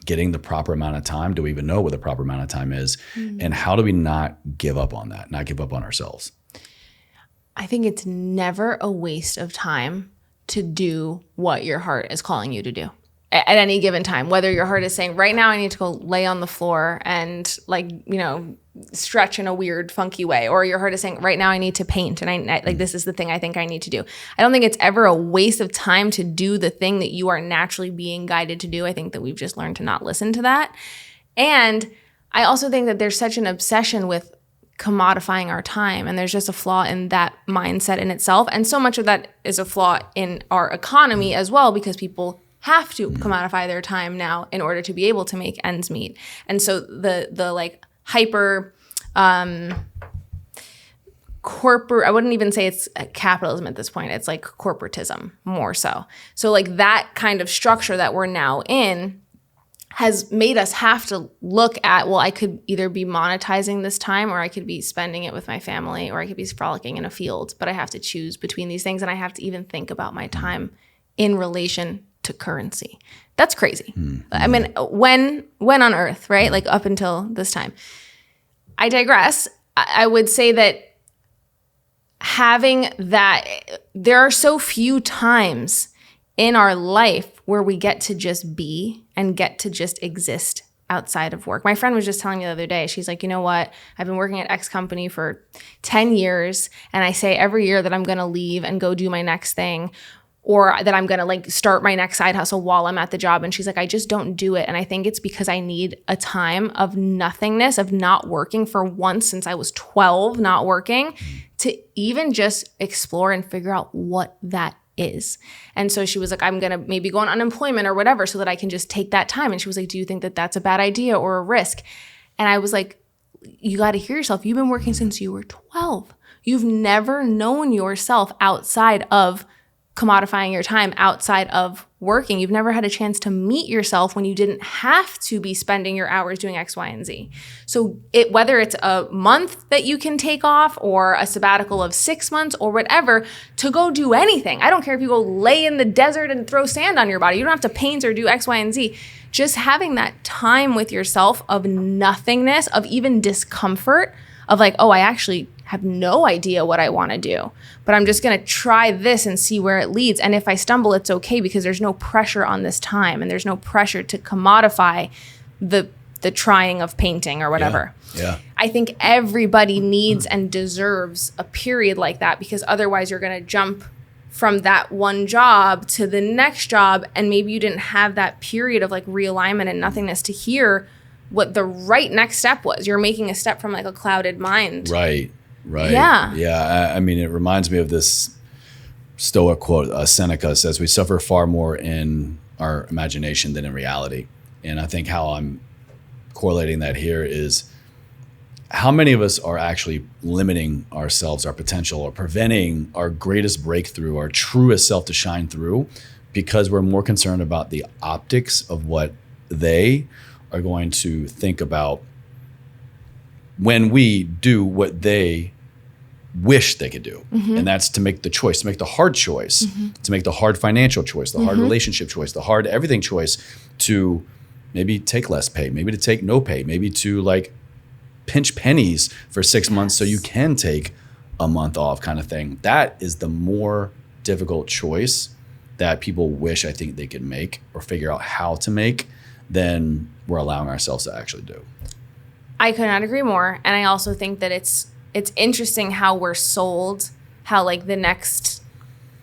getting the proper amount of time? Do we even know what the proper amount of time is? And how do we not give up on that, not give up on ourselves? I think it's never a waste of time to do what your heart is calling you to do at any given time, whether your heart is saying right now I need to go lay on the floor and like, you know, stretch in a weird funky way, or your heart is saying right now I need to paint and I like this is the thing I think I need to do. I don't think it's ever a waste of time to do the thing that you are naturally being guided to do. I think that we've just learned to not listen to that. And I also think that there's such an obsession with commodifying our time, and there's just a flaw in that mindset in itself. And so much of that is a flaw in our economy as well, because people have to commodify their time now in order to be able to make ends meet. And so the like hyper corporate, I wouldn't even say it's capitalism at this point. It's like corporatism more so. So like that kind of structure that we're now in has made us have to look at, well, I could either be monetizing this time or I could be spending it with my family or I could be frolicking in a field, but I have to choose between these things, and I have to even think about my time in relation to currency. That's crazy. I mean, when on earth, right? Like up until this time. I digress. I would say that having that, there are so few times in our life where we get to just be and get to just exist outside of work. My friend was just telling me the other day, she's like, you know what? I've been working at X company for 10 years and I say every year that I'm going to leave and go do my next thing, or that I'm going to like start my next side hustle while I'm at the job. And she's like, I just don't do it. And I think it's because I need a time of nothingness, of not working for once since I was 12, not working, to even just explore and figure out what that is. And so she was like, I'm going to maybe go on unemployment or whatever so that I can just take that time. And she was like, do you think that that's a bad idea or a risk? And I was like, you got to hear yourself. You've been working since you were 12. You've never known yourself outside of commodifying your time, outside of working. You've never had a chance to meet yourself when you didn't have to be spending your hours doing X, Y, and Z. So whether it's a month that you can take off or a sabbatical of 6 months or whatever, to go do anything. I don't care if you go lay in the desert and throw sand on your body. You don't have to paint or do X, Y, and Z. Just having that time with yourself of nothingness, of even discomfort, of like, oh, I actually have no idea what I want to do, but I'm just going to try this and see where it leads. And if I stumble, it's okay because there's no pressure on this time and there's no pressure to commodify the trying of painting or whatever. Yeah. I think everybody needs and deserves a period like that, because otherwise you're going to jump from that one job to the next job, and maybe you didn't have that period of like realignment and nothingness to hear what the right next step was. You're making a step from like a clouded mind. Right. Yeah. Yeah. I mean, it reminds me of this Stoic quote. Seneca says, "We suffer far more in our imagination than in reality." And I think how I'm correlating that here is how many of us are actually limiting ourselves, our potential, or preventing our greatest breakthrough, our truest self to shine through, because we're more concerned about the optics of what they are going to think about when we do what they wish they could do. And that's to make the choice, to make the hard choice, to make the hard financial choice, the hard relationship choice, the hard everything choice, to maybe take less pay, maybe to take no pay, maybe to like pinch pennies for 6 months so you can take a month off, kind of thing. That is the more difficult choice that people wish, I think, they could make or figure out how to make than we're allowing ourselves to actually do. I could not agree more. And I also think that it's interesting how we're sold, how like the next,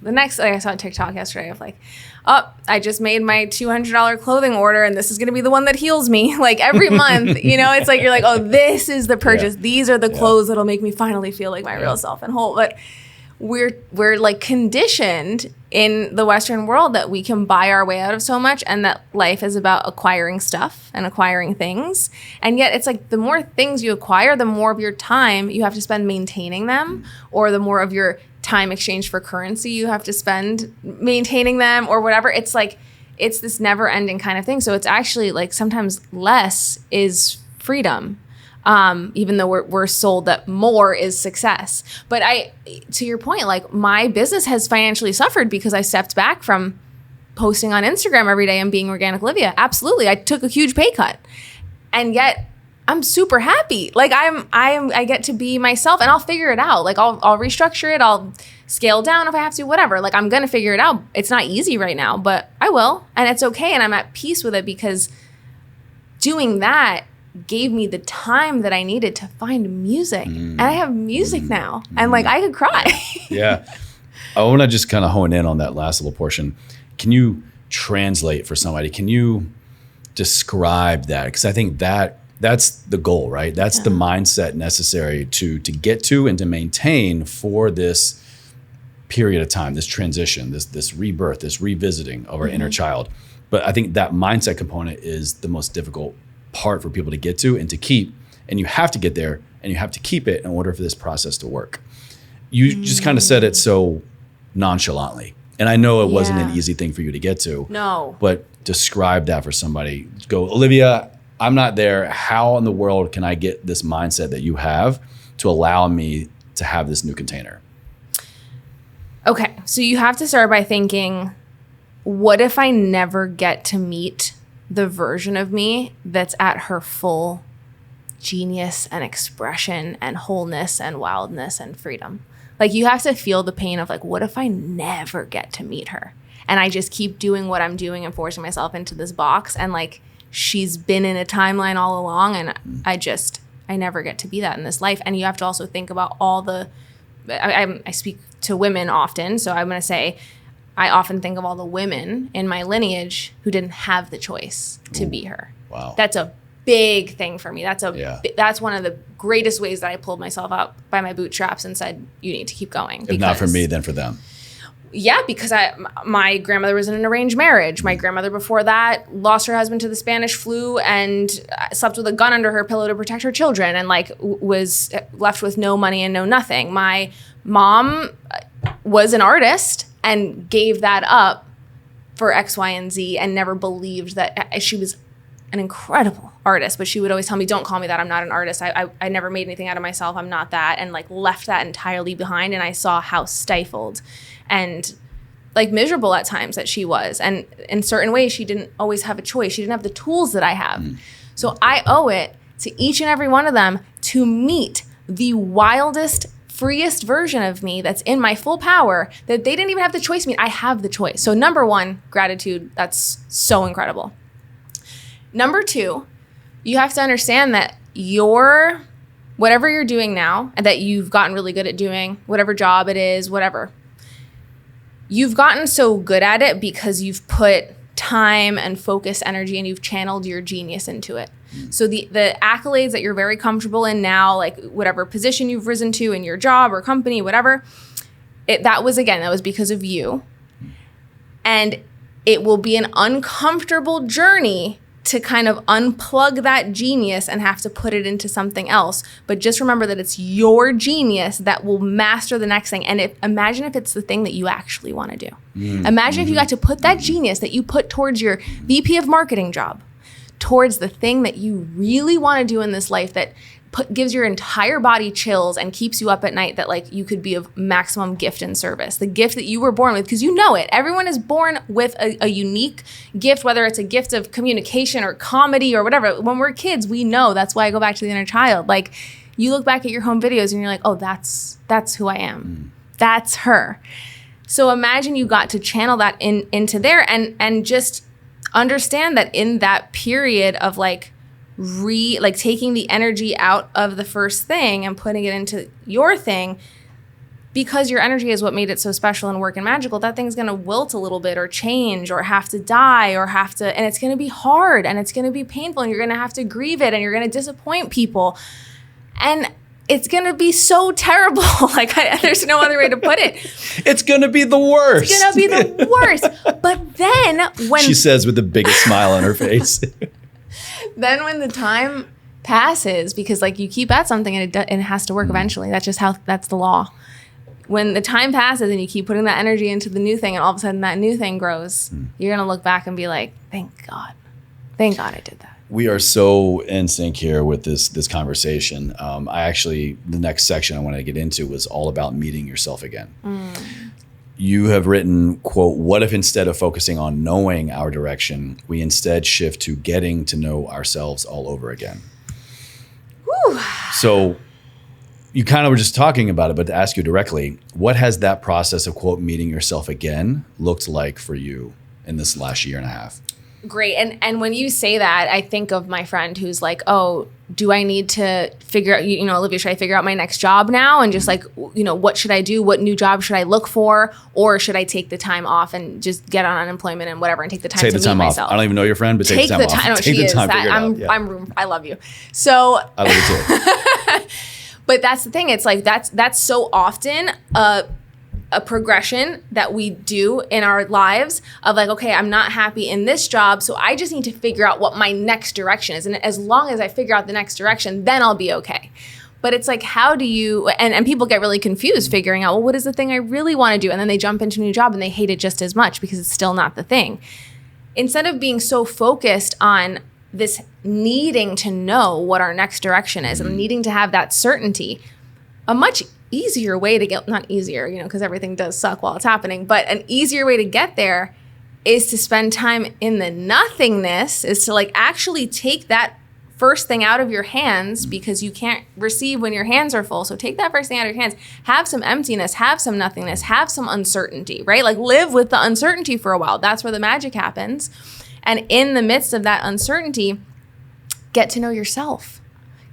like I saw on TikTok yesterday of like, oh, I just made my $200 clothing order and this is going to be the one that heals me. Like every month, you know, it's like, you're like, oh, this is the purchase. Yeah. These are the clothes that'll make me finally feel like my real self and whole. But we're like conditioned in the Western world that we can buy our way out of so much, and that life is about acquiring stuff and acquiring things. And yet it's like the more things you acquire, the more of your time you have to spend maintaining them, or the more of your time exchanged for currency you have to spend maintaining them, or whatever. It's like, it's this never ending kind of thing. So it's actually like sometimes less is freedom. Even though we're sold that more is success. But to your point, like my business has financially suffered because I stepped back from posting on Instagram every day and being Organic Olivia. Absolutely. I took a huge pay cut, and yet I'm super happy. Like I get to be myself, and I'll figure it out. Like I'll restructure it. I'll scale down if I have to, whatever. Like I'm going to figure it out. It's not easy right now, but I will. And it's okay. And I'm at peace with it, because doing that gave me the time that I needed to find music. And I have music now, and like I could cry. Yeah. I want to just kind of hone in on that last little portion. Can you translate for somebody? Can you describe that? Because I think that's the goal, right? That's the mindset necessary to get to and to maintain for this period of time, this transition, this rebirth, this revisiting of our inner child. But I think that mindset component is the most difficult part for people to get to and to keep, and you have to get there and you have to keep it in order for this process to work. You just kind of said it so nonchalantly, and I know it wasn't an easy thing for you to get to. No. But describe that for somebody. Go, Olivia, I'm not there. How in the world can I get this mindset that you have to allow me to have this new container? Okay, so you have to start by thinking, what if I never get to meet the version of me that's at her full genius and expression and wholeness and wildness and freedom? Like you have to feel the pain of like, what if I never get to meet her? And I just keep doing what I'm doing and forcing myself into this box. And like, she's been in a timeline all along, and I never get to be that in this life. And you have to also think about all I speak to women often. So I'm going to say, I often think of all the women in my lineage who didn't have the choice to be her. Wow. That's a big thing for me. That's one of the greatest ways that I pulled myself up by my bootstraps and said, you need to keep going. If not for me, then for them. Yeah, because my grandmother was in an arranged marriage. My grandmother before that lost her husband to the Spanish flu and slept with a gun under her pillow to protect her children, and like was left with no money and no nothing. My mom was an artist and gave that up for X, Y, and Z, and never believed that she was an incredible artist, but she would always tell me, don't call me that. I'm not an artist. I never made anything out of myself. I'm not that. And like left that entirely behind. And I saw how stifled and like miserable at times that she was. And in certain ways, she didn't always have a choice. She didn't have the tools that I have. So I owe it to each and every one of them to meet the wildest, freest version of me that's in my full power that they didn't even have the choice to meet. I have the choice. So number one, gratitude. That's so incredible. Number two, you have to understand that whatever you're doing now and that you've gotten really good at doing, whatever job it is, whatever, you've gotten so good at it because you've put time and focus, energy, and you've channeled your genius into it. So the accolades that you're very comfortable in now, like whatever position you've risen to in your job or company, whatever, that was because of you. And it will be an uncomfortable journey to kind of unplug that genius and have to put it into something else. But just remember that it's your genius that will master the next thing. And imagine if it's the thing that you actually want to do. Imagine if you got to put that genius that you put towards your VP of marketing job, towards the thing that you really want to do in this life that gives your entire body chills and keeps you up at night, that like you could be of maximum gift and service. The gift that you were born with, because you know it. Everyone is born with a unique gift, whether it's a gift of communication or comedy or whatever. When we're kids, we know. That's why I go back to the inner child. Like you look back at your home videos and you're like, oh, that's who I am. That's her. So imagine you got to channel that into there and just understand that in that period of like taking the energy out of the first thing and putting it into your thing, because your energy is what made it so special and work and magical, that thing's going to wilt a little bit or change or have to die and it's going to be hard and it's going to be painful and you're going to have to grieve it and you're going to disappoint people. And it's going to be so terrible. There's no other way to put it. It's going to be the worst. It's going to be the worst. But then when... She says with the biggest smile on her face. Then when the time passes, because like you keep at something and it has to work eventually. That's the law. When the time passes and you keep putting that energy into the new thing and all of a sudden that new thing grows, you're going to look back and be like, thank God I did that. We are so in sync here with this conversation. The next section I wanted to get into was all about meeting yourself again. You have written, quote, what if instead of focusing on knowing our direction, we instead shift to getting to know ourselves all over again? Whew. So you kind of were just talking about it, but to ask you directly, what has that process of, quote, meeting yourself again looked like for you in this last year and a half? Great. And when you say that, I think of my friend who's like, oh, do I need to figure out, Olivia, should I figure out my next job now? And just like, what should I do? What new job should I look for? Or should I take the time off and just get on unemployment and whatever and take the time to meet myself? I don't even know your friend, but take the time off. No, take the time. I love you. So I love you too. But that's the thing. It's like, that's so often a progression that we do in our lives of like, okay, I'm not happy in this job, so I just need to figure out what my next direction is. And as long as I figure out the next direction, then I'll be okay. But it's like, how do you, and people get really confused figuring out, well, what is the thing I really want to do? And then they jump into a new job and they hate it just as much because it's still not the thing. Instead of being so focused on this needing to know what our next direction is and needing to have that certainty, a much easier way to get, not easier, because everything does suck while it's happening, but an easier way to get there is to spend time in the nothingness, is to like actually take that first thing out of your hands, because you can't receive when your hands are full. So take that first thing out of your hands, have some emptiness, have some nothingness, have some uncertainty, right? Like live with the uncertainty for a while. That's where the magic happens. And in the midst of that uncertainty, get to know yourself.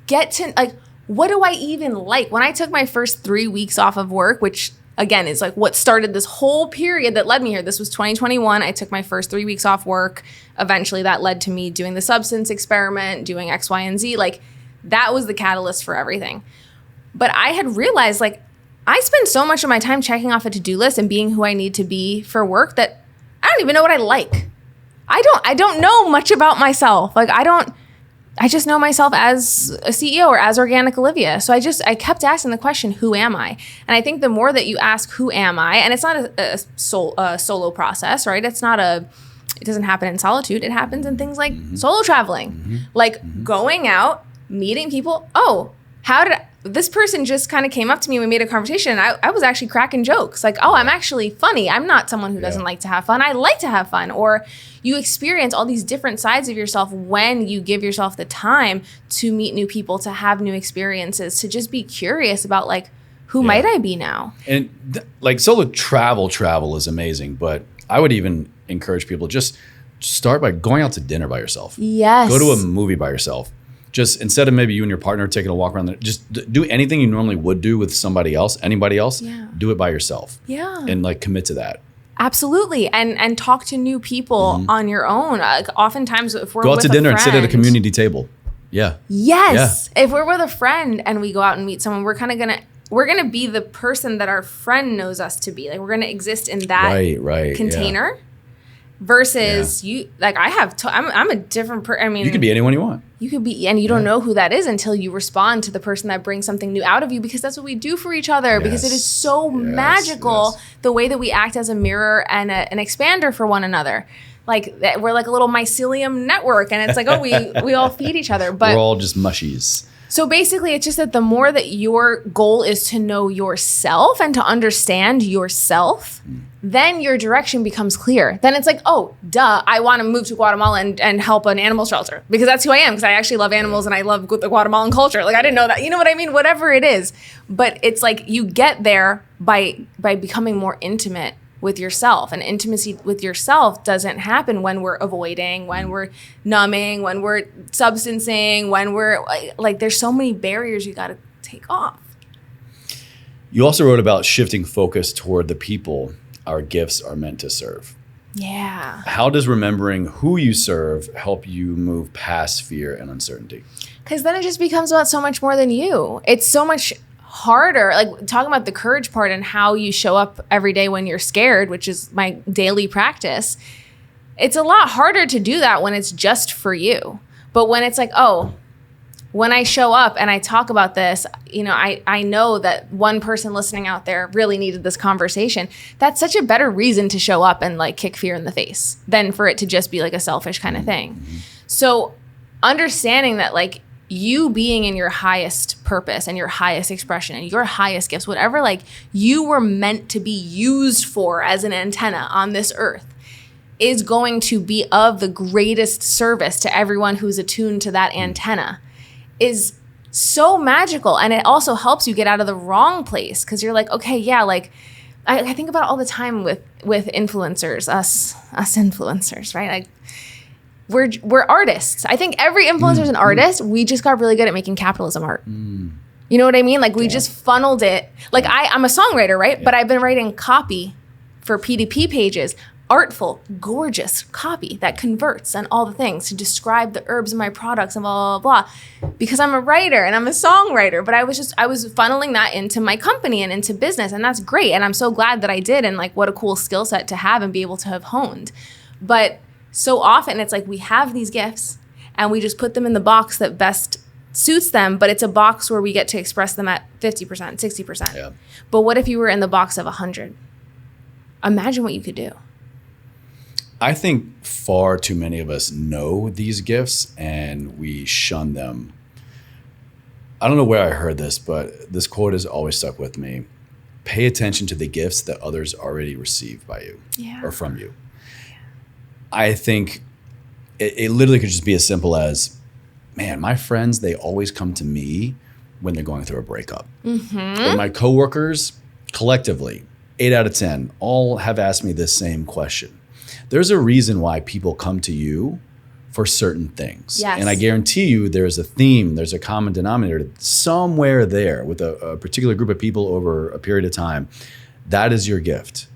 Get to like, what do I even like? When I took my first 3 weeks off of work, which again is like what started this whole period that led me here. This was 2021. I took my first 3 weeks off work. Eventually that led to me doing the substance experiment, doing X, Y, and Z. Like that was the catalyst for everything. But I had realized like I spend so much of my time checking off a to-do list and being who I need to be for work that I don't even know what I like. I don't know much about myself. Like I just know myself as a CEO or as Organic Olivia. So I kept asking the question, who am I? And I think the more that you ask, who am I? And it's not a solo process, right? It doesn't happen in solitude. It happens in things like solo traveling, like going out, meeting people. Oh, this person just kind of came up to me. We made a conversation. And I was actually cracking jokes. Like, oh, I'm actually funny. I'm not someone who doesn't like to have fun. I like to have fun. Or you experience all these different sides of yourself when you give yourself the time to meet new people, to have new experiences, to just be curious about like, who might I be now? And like solo travel is amazing, but I would even encourage people just start by going out to dinner by yourself. Yes. Go to a movie by yourself. Just instead of maybe you and your partner taking a walk around, just do anything you normally would do with somebody else, anybody else, do it by yourself. Yeah. And like commit to that. Absolutely. And talk to new people on your own. Oftentimes if we're go out with to dinner a and sit at a community table. Yeah. Yes. Yeah. If we're with a friend and we go out and meet someone, we're going to be the person that our friend knows us to be. Like we're going to exist in that container. Versus you, like I have, I'm a different person. I mean, you could be anyone you want. You could be, and you don't know who that is until you respond to the person that brings something new out of you, because that's what we do for each other. Because it is so magical the way that we act as a mirror and an expander for one another. Like we're like a little mycelium network, and it's like, oh, we all feed each other. But we're all just mushies. So basically, it's just that the more that your goal is to know yourself and to understand yourself, then your direction becomes clear. Then it's like, oh, duh, I want to move to Guatemala and help an animal shelter because that's who I am, because I actually love animals and I love the Guatemalan culture. Like, I didn't know that. You know what I mean? Whatever it is. But it's like you get there by becoming more intimate with yourself. And intimacy with yourself doesn't happen when we're avoiding, when we're numbing, when we're substancing, when we're like there's so many barriers you got to take off. You also wrote about shifting focus toward the people our gifts are meant to serve. Yeah. How does remembering who you serve help you move past fear and uncertainty? Because then it just becomes about so much more than you. It's so much harder, like talking about the courage part and how you show up every day when you're scared, which is my daily practice. It's a lot harder to do that when it's just for you. But when it's like, oh, when I show up and I talk about this, I know that one person listening out there really needed this conversation. That's such a better reason to show up and like kick fear in the face than for it to just be like a selfish kind of thing. So understanding that like you being in your highest purpose and your highest expression and your highest gifts, whatever like you were meant to be used for as an antenna on this earth, is going to be of the greatest service to everyone who's attuned to that antenna, is so magical. And it also helps you get out of the wrong place, because you're like, okay, yeah, like I think about it all the time with influencers, us influencers, right? Like we're artists. I think every influencer is an artist. We just got really good at making capitalism art. You know what I mean? Like we just funneled it. Like I'm a songwriter, right? Yeah. But I've been writing copy for P2P pages, artful, gorgeous copy that converts and all the things to describe the herbs in my products and blah, blah, blah, because I'm a writer and I'm a songwriter. But I was funneling that into my company and into business. And that's great. And I'm so glad that I did. And like, what a cool skill set to have and be able to have honed. But so often it's like we have these gifts and we just put them in the box that best suits them, but it's a box where we get to express them at 50%, 60%. Yeah. But what if you were in the box of 100? Imagine what you could do. I think far too many of us know these gifts and we shun them. I don't know where I heard this, but this quote has always stuck with me. Pay attention to the gifts that others already received by you or from you. I think it literally could just be as simple as, man, my friends, they always come to me when they're going through a breakup. But my coworkers, collectively, 8 out of 10, all have asked me this same question. There's a reason why people come to you for certain things. Yes. And I guarantee you there's a theme, there's a common denominator somewhere there with a particular group of people over a period of time. That is your gift.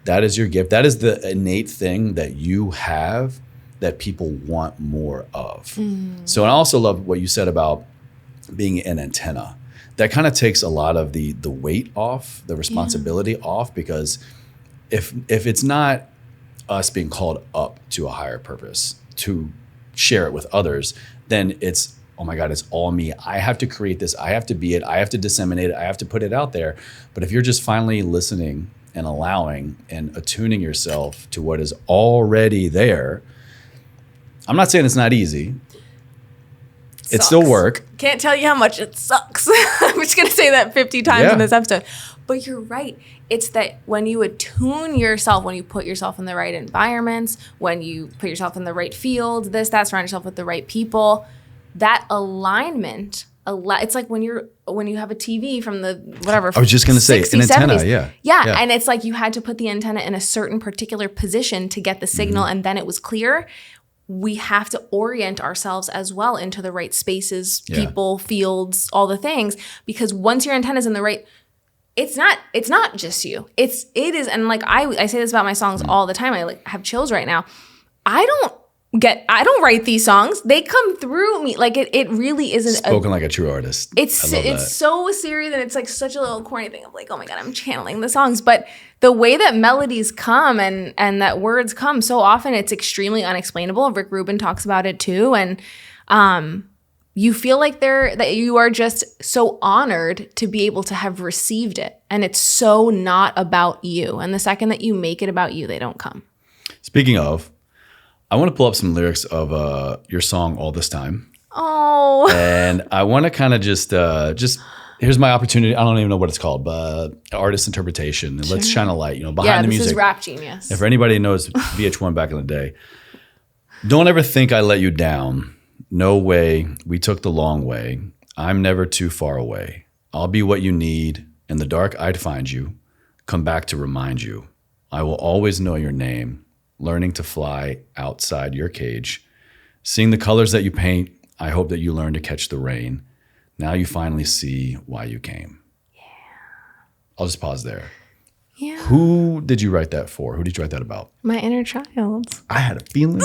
That is your gift. That is the innate thing that you have that people want more of. So I also love what you said about being an antenna. That kind of takes a lot of the weight off, the responsibility off, because if it's not us being called up to a higher purpose, to share it with others, then it's, oh my God, it's all me. I have to create this. I have to be it. I have to disseminate it. I have to put it out there. But if you're just finally listening and allowing and attuning yourself to what is already there, I'm not saying it's not easy. It's still work. Can't tell you how much it sucks. I'm just going to say that 50 times in this episode. But you're right. It's that when you attune yourself, when you put yourself in the right environments, when you put yourself in the right field, surround yourself with the right people, that alignment, it's like when you have a TV from the whatever. I was just going to say 60s, an antenna, 70s. Yeah. And it's like you had to put the antenna in a certain particular position to get the signal, and then it was clear. We have to orient ourselves as well into the right spaces, people, fields, all the things, because once your antenna's in the right, it's not just you. It is, and like I say this about my songs all the time. I like have chills right now. I don't write these songs. They come through me. Like it really isn't spoken like a true artist. It's so serious, and it's like such a little corny thing of like, oh my God, I'm channeling the songs. But the way that melodies come and that words come, so often it's extremely unexplainable. Rick Rubin talks about it too. And you feel like that you are just so honored to be able to have received it. And it's so not about you. And the second that you make it about you, they don't come. Speaking of, I want to pull up some lyrics of your song All This Time. Oh. And I want to kind of just here's my opportunity. I don't even know what it's called, but artist interpretation. And let's shine a light, behind the music. This is Rap Genius. If anybody knows VH1 back in the day, don't ever think I let you down. No way. We took the long way. I'm never too far away. I'll be what you need. In the dark, I'd find you. Come back to remind you. I will always know your name. Learning to fly outside your cage. Seeing the colors that you paint, I hope that you learn to catch the rain. Now you finally see why you came. Yeah. I'll just pause there. Yeah. Who did you write that for? Who did you write that about? My inner child. I had a feeling.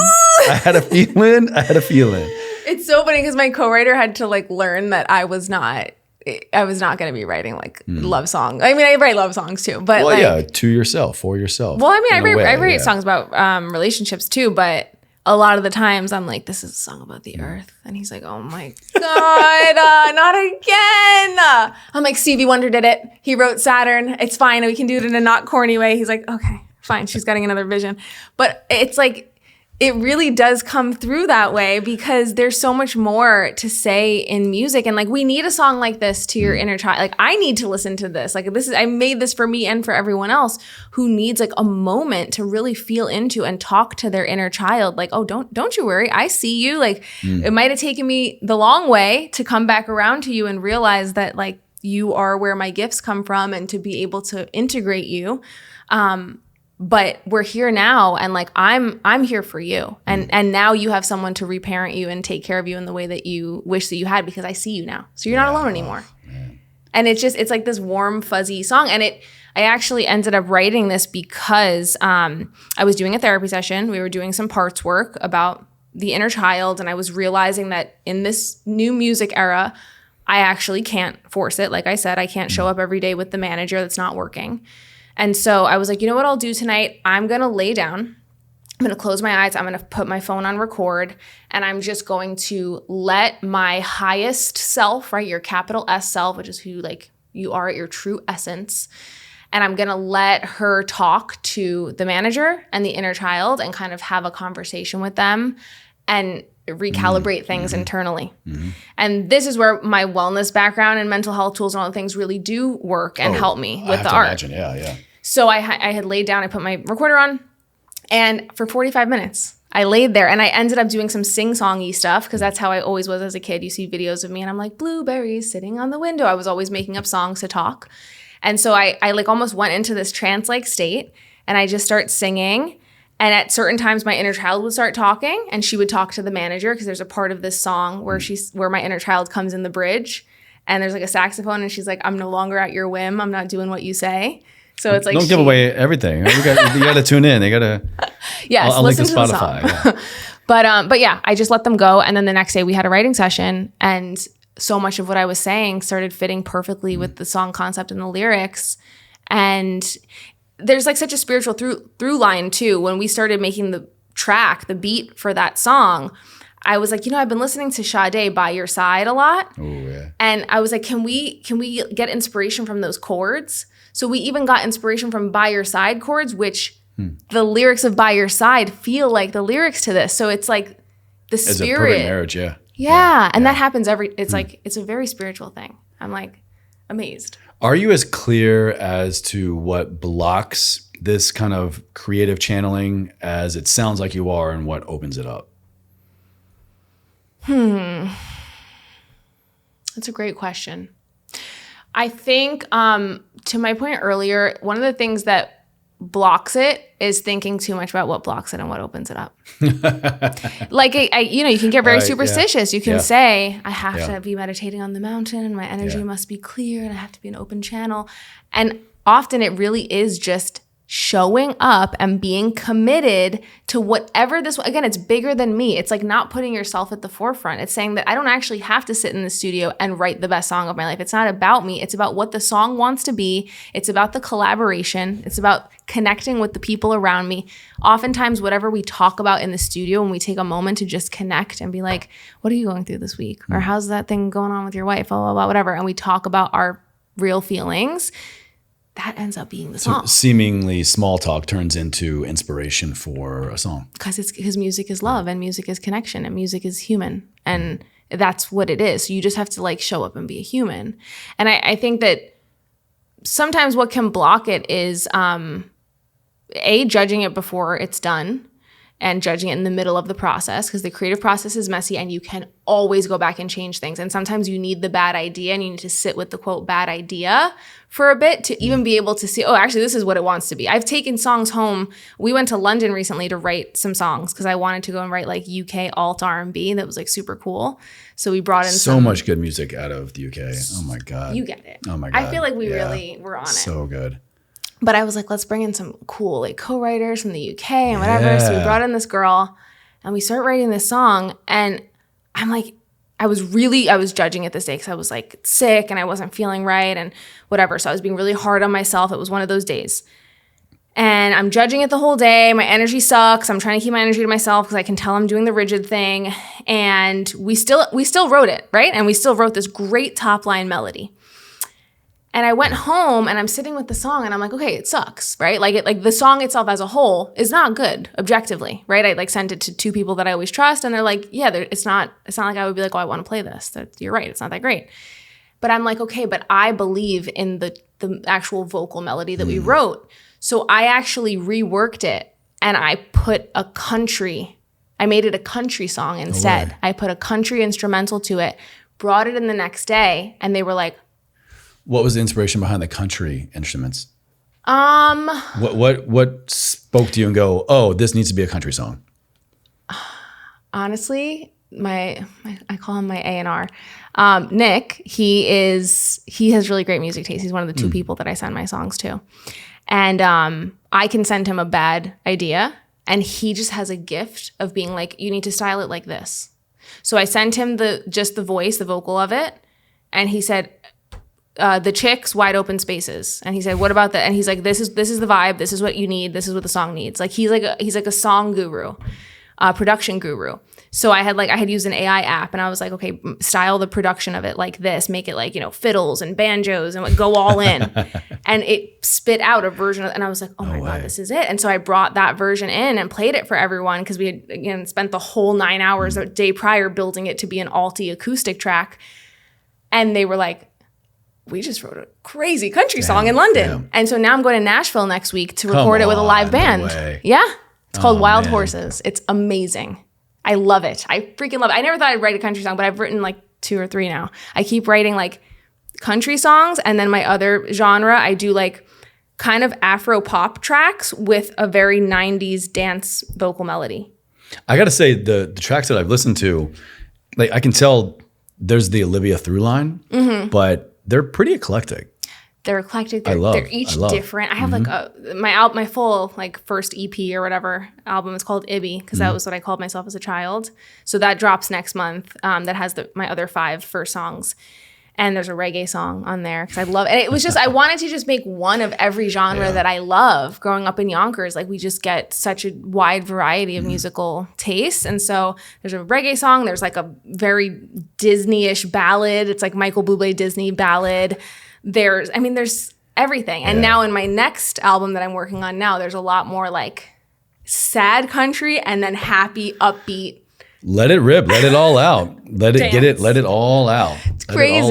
I had a feeling. It's so funny because my co-writer had to like learn that I was not going to be writing like love songs. I mean, I write love songs too, but to yourself, for yourself. Well, I mean, I write songs about relationships too, but a lot of the times I'm like, this is a song about the earth. And he's like, oh my God, not again. I'm like, Stevie Wonder did it. He wrote Saturn. It's fine. We can do it in a not corny way. He's like, okay, fine. She's getting another vision. But it's like, it really does come through that way because there's so much more to say in music. And like, we need a song like this to your inner child. Like, I need to listen to this. Like, I made this for me and for everyone else who needs like a moment to really feel into and talk to their inner child. Like, oh, don't you worry. I see you. Like, it might have taken me the long way to come back around to you and realize that like you are where my gifts come from and to be able to integrate you. But we're here now, and like I'm here for you, and now you have someone to reparent you and take care of you in the way that you wish that you had because I see you now, so you're not alone anymore. And it's like this warm fuzzy song, and I actually ended up writing this because I was doing a therapy session. We were doing some parts work about the inner child, and I was realizing that in this new music era, I actually can't force it. Like I said, I can't show up every day with the manager that's not working. And so I was like, you know what I'll do tonight? I'm going to lay down. I'm going to close my eyes. I'm going to put my phone on record. And I'm just going to let my highest self, right? Your capital S self, which is who like you are at your true essence. And I'm going to let her talk to the manager and the inner child and kind of have a conversation with them and recalibrate things internally. And this is where my wellness background and mental health tools and all the things really do work and help me with the art. Imagine. Yeah. So I had laid down, I put my recorder on, and for 45 minutes, I laid there and I ended up doing some sing-songy stuff because that's how I always was as a kid. You see videos of me and I'm like, blueberries sitting on the window. I was always making up songs to talk. And so I like almost went into this trance-like state and I just start singing. And at certain times, my inner child would start talking and she would talk to the manager because there's a part of this song where my inner child comes in the bridge and there's like a saxophone and she's like, I'm no longer at your whim. I'm not doing what you say. So it's like don't give away everything. You got to tune in. You got to. Yes, I'll listen link to to Spotify. the song. But yeah, I just let them go, and then the next day we had a writing session, and so much of what I was saying started fitting perfectly with the song concept and the lyrics, and there's like such a spiritual through line too. When we started making the track, the beat for that song, I was like, I've been listening to Sade By Your Side a lot. Oh, yeah. And I was like, can we get inspiration from those chords? So we even got inspiration from By Your Side chords, which the lyrics of By Your Side feel like the lyrics to this. So it's like the spirit. It's a perfect marriage, yeah. Yeah. And that happens it's like, it's a very spiritual thing. I'm like amazed. Are you as clear as to what blocks this kind of creative channeling as it sounds like you are and what opens it up? That's a great question. I think to my point earlier, one of the things that blocks it is thinking too much about what blocks it and what opens it up. Like, you can get very superstitious. You can say, I have to be meditating on the mountain and my energy must be clear and I have to be an open channel. And often it really is just showing up and being committed to whatever again, it's bigger than me. It's like not putting yourself at the forefront. It's saying that I don't actually have to sit in the studio and write the best song of my life. It's not about me. It's about what the song wants to be. It's about the collaboration. It's about connecting with the people around me. Oftentimes, whatever we talk about in the studio, when we take a moment to just connect and be like, what are you going through this week? Or how's that thing going on with your wife? Blah, blah, blah, whatever. And we talk about our real feelings. That ends up being the song. So seemingly small talk turns into inspiration for a song. Because music is love and music is connection and music is human. And that's what it is. So you just have to like show up and be a human. And I think that sometimes what can block it is judging it before it's done and judging it in the middle of the process, because the creative process is messy and you can always go back and change things. And sometimes you need the bad idea and you need to sit with the quote bad idea for a bit to even be able to see, oh, actually, this is what it wants to be. I've taken songs home. We went to London recently to write some songs because I wanted to go and write like UK alt R&B that was like super cool. So we brought in so much good music out of the UK. Oh my God. You get it. Oh my God. I feel like we really were on it. So good. But I was like, let's bring in some cool like co-writers from the UK and whatever. So we brought in this girl and we started writing this song. And I'm like, I was judging it this day because I was like sick and I wasn't feeling right and whatever. So I was being really hard on myself. It was one of those days. And I'm judging it the whole day. My energy sucks. I'm trying to keep my energy to myself because I can tell I'm doing the rigid thing. And we still wrote it, right? And we still wrote this great top line melody. And I went home and I'm sitting with the song and I'm like, okay, it sucks, right? Like the song itself as a whole is not good objectively, right? I like sent it to two people that I always trust and they're like, yeah, it's not like I would be like, oh, I want to play this. You're right. It's not that great. But I'm like, okay, but I believe in the actual vocal melody that we wrote. So I actually reworked it and I made it a country song instead. I put a country instrumental to it, brought it in the next day and they were like, what was the inspiration behind the country instruments? What spoke to you and go, oh, this needs to be a country song? Honestly, I call him my A&R. Nick, he has really great music taste. He's one of the two people that I send my songs to. And I can send him a bad idea and he just has a gift of being like, you need to style it like this. So I sent him just the voice, the vocal of it. And he said, the chicks, wide open spaces. And he said, what about that? And he's like, this is the vibe. This is what you need. This is what the song needs. Like he's like a song guru, production guru. So I had used an AI app and I was like, okay, style the production of it like this, make it like, fiddles and banjos and go all in. And it spit out a version and I was like, oh my God, this is it. And so I brought that version in and played it for everyone because we had, again, spent the whole 9 hours the day prior building it to be an alti acoustic track. And they were like, we just wrote a crazy country song in London. Damn. And so now I'm going to Nashville next week to record it with a live band. Yeah. It's called Wild Horses. It's amazing. I love it. I freaking love it. I never thought I'd write a country song, but I've written like 2 or 3 now. I keep writing like country songs. And then my other genre, I do like kind of Afro pop tracks with a very 90s dance vocal melody. I got to say the tracks that I've listened to, like I can tell there's the Olivia through line, but they're pretty eclectic. They're eclectic. They're each different. I have like my full like first EP or whatever album is called Ibby because that was what I called myself as a child. So that drops next month. That has my other 5 first songs. And there's a reggae song on there because I love it. And it was just, I wanted to just make one of every genre that I love. Growing up in Yonkers, like we just get such a wide variety of musical tastes. And so there's a reggae song. There's like a very Disney-ish ballad. It's like Michael Bublé Disney ballad. There's everything. And now in my next album that I'm working on now, there's a lot more like sad country and then happy, upbeat. Let it rip. Let it all out. Let it all out. It's crazy.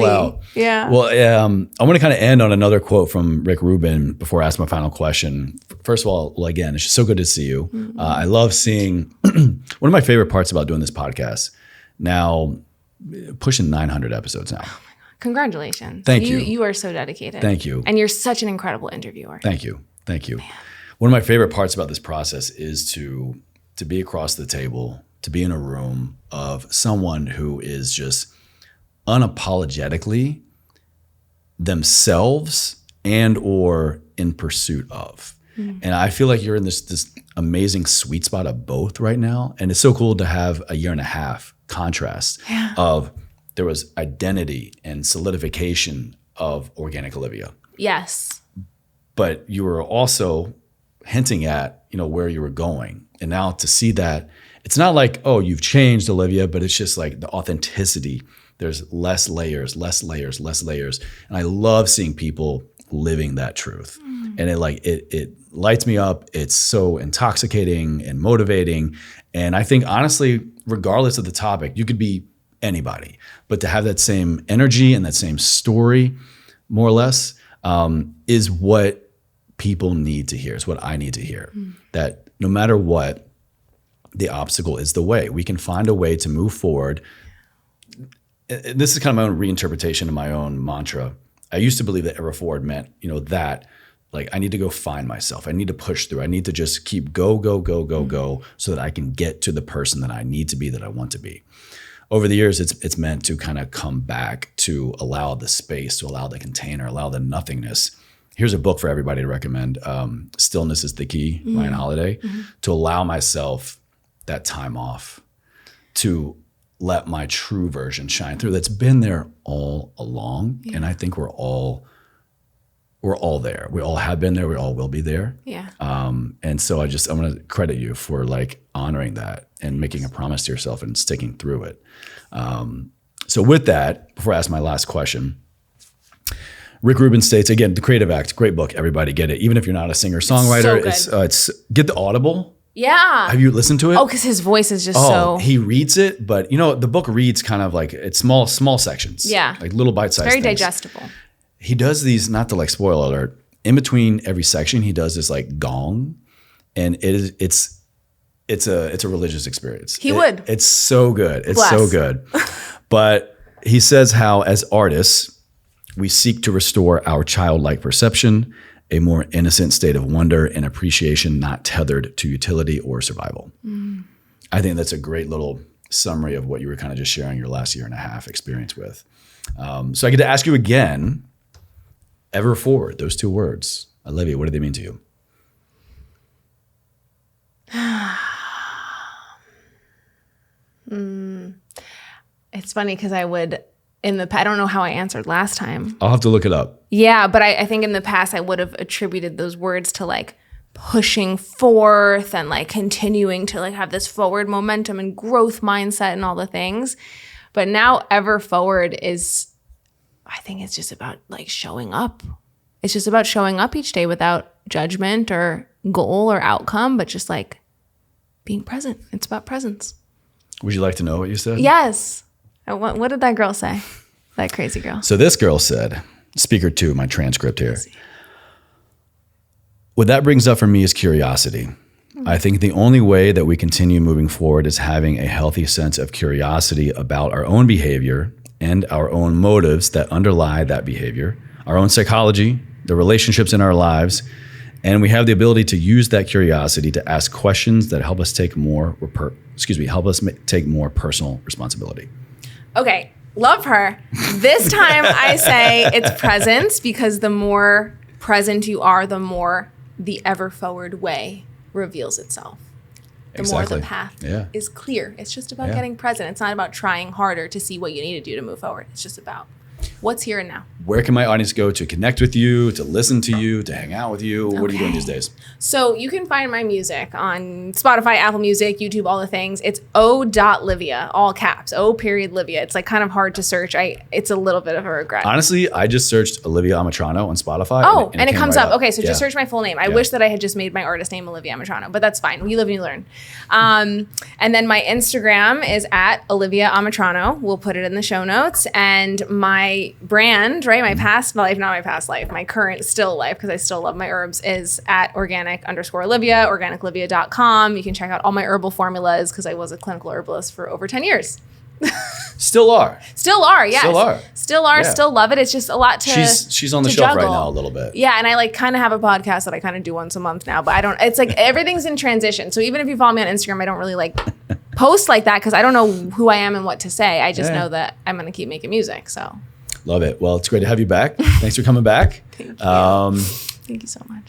Yeah. Well, I want to kind of end on another quote from Rick Rubin before I ask my final question. First of all, again, it's just so good to see you. Mm-hmm. I love seeing one of my favorite parts about doing this podcast now, pushing 900 episodes now. Oh my God. Congratulations. Thank you. You are so dedicated. Thank you. And you're such an incredible interviewer. Thank you. Man. One of my favorite parts about this process is to be across the table, to be in a room of someone who is just unapologetically themselves and or in pursuit of. Mm. And I feel like you're in this amazing sweet spot of both right now. And it's so cool to have a year and a half contrast of there was identity and solidification of Organic Olivia. Yes. But you were also hinting at, where you were going. And now to see that, it's not like, oh, you've changed, Olivia, but it's just like the authenticity. There's less layers. And I love seeing people living that truth. Mm. And it lights me up. It's so intoxicating and motivating. And I think honestly, regardless of the topic, you could be anybody, but to have that same energy and that same story, more or less, is what people need to hear. It's what I need to hear. Mm. That no matter what, the obstacle is the way. We can find a way to move forward. This is kind of my own reinterpretation of my own mantra. I used to believe that ever forward meant, that like I need to go find myself. I need to push through. I need to just keep go, so that I can get to the person that I need to be, that I want to be. Over the years, it's meant to kind of come back to allow the space, to allow the container, allow the nothingness. Here's a book for everybody to recommend. Stillness is the Key, Ryan Holiday, to allow myself that time off, to let my true version shine through. That's been there all along. Yeah. And I think we're all there. We all have been there. We all will be there. Yeah. And so I'm going to credit you for like honoring that and making a promise to yourself and sticking through it. So with that, before I ask my last question, Rick Rubin states, again, The Creative Act, great book. Everybody get it. Even if you're not a singer-songwriter, it's get the Audible. Yeah. Have you listened to it? Oh, because his voice is just so... He reads it, but the book reads kind of like, it's small sections. Yeah. Like little bite-sized Very things. digestible. He does these, not to like spoil alert, in between every section, he does this like gong, and it's a religious experience. He would. It's so good. It's so good. But he says how as artists, we seek to restore our childlike perception, a more innocent state of wonder and appreciation not tethered to utility or survival. Mm. I think that's a great little summary of what you were kind of just sharing your last year and a half experience with. So I get to ask you again, ever forward, those two words. Olivia, what do they mean to you? It's funny because I don't know how I answered last time. I'll have to look it up. Yeah, but I think in the past I would have attributed those words to like pushing forth and like continuing to like have this forward momentum and growth mindset and all the things. But now ever forward I think it's just about like showing up. It's just about showing up each day without judgment or goal or outcome, but just like being present. It's about presence. Would you like to know what you said? Yes. What did that girl say? That crazy girl. So this girl said, speaker 2, my transcript here. What that brings up for me is curiosity. I think the only way that we continue moving forward is having a healthy sense of curiosity about our own behavior and our own motives that underlie that behavior, our own psychology, the relationships in our lives, and we have the ability to use that curiosity to ask questions that help us take more personal responsibility. Okay, love her. This time I say it's presence, because the more present you are, the more the ever forward way reveals itself. The more the path is clear. It's just about getting present. It's not about trying harder to see what you need to do to move forward. It's just about What's here and now? Where can my audience go to connect with you, to listen to you, to hang out with you? What are you doing these days? So you can find my music on Spotify, Apple Music, YouTube, all the things. It's o.livia, all caps, O.Livia. It's like kind of hard to search. It's a little bit of a regret. Honestly, I just searched Olivia Amitrano on Spotify. Oh, and it comes right up. Okay, so just search my full name. I wish that I had just made my artist name Olivia Amitrano, but that's fine. You live and you learn. And then my Instagram is at Olivia Amitrano. We'll put it in the show notes. And my brand, right, my past life, not my past life, my current still life, because I still love my herbs, is at Organic_Olivia, organicolivia.com. You can check out all my herbal formulas because I was a clinical herbalist for over 10 years. Still are. Still are, yes. Still are, Yeah. still love it. It's just a lot to She's on the to shelf juggle. right now a little bit. Yeah, and I like kind of have a podcast that I kind of do once a month now, but I don't, it's like everything's in transition. So even if you follow me on Instagram, I don't really like post like that because I don't know who I am and what to say. I just know that I'm going to keep making music, so. Love it. Well, it's great to have you back. Thanks for coming back. Thank you. Thank you so much.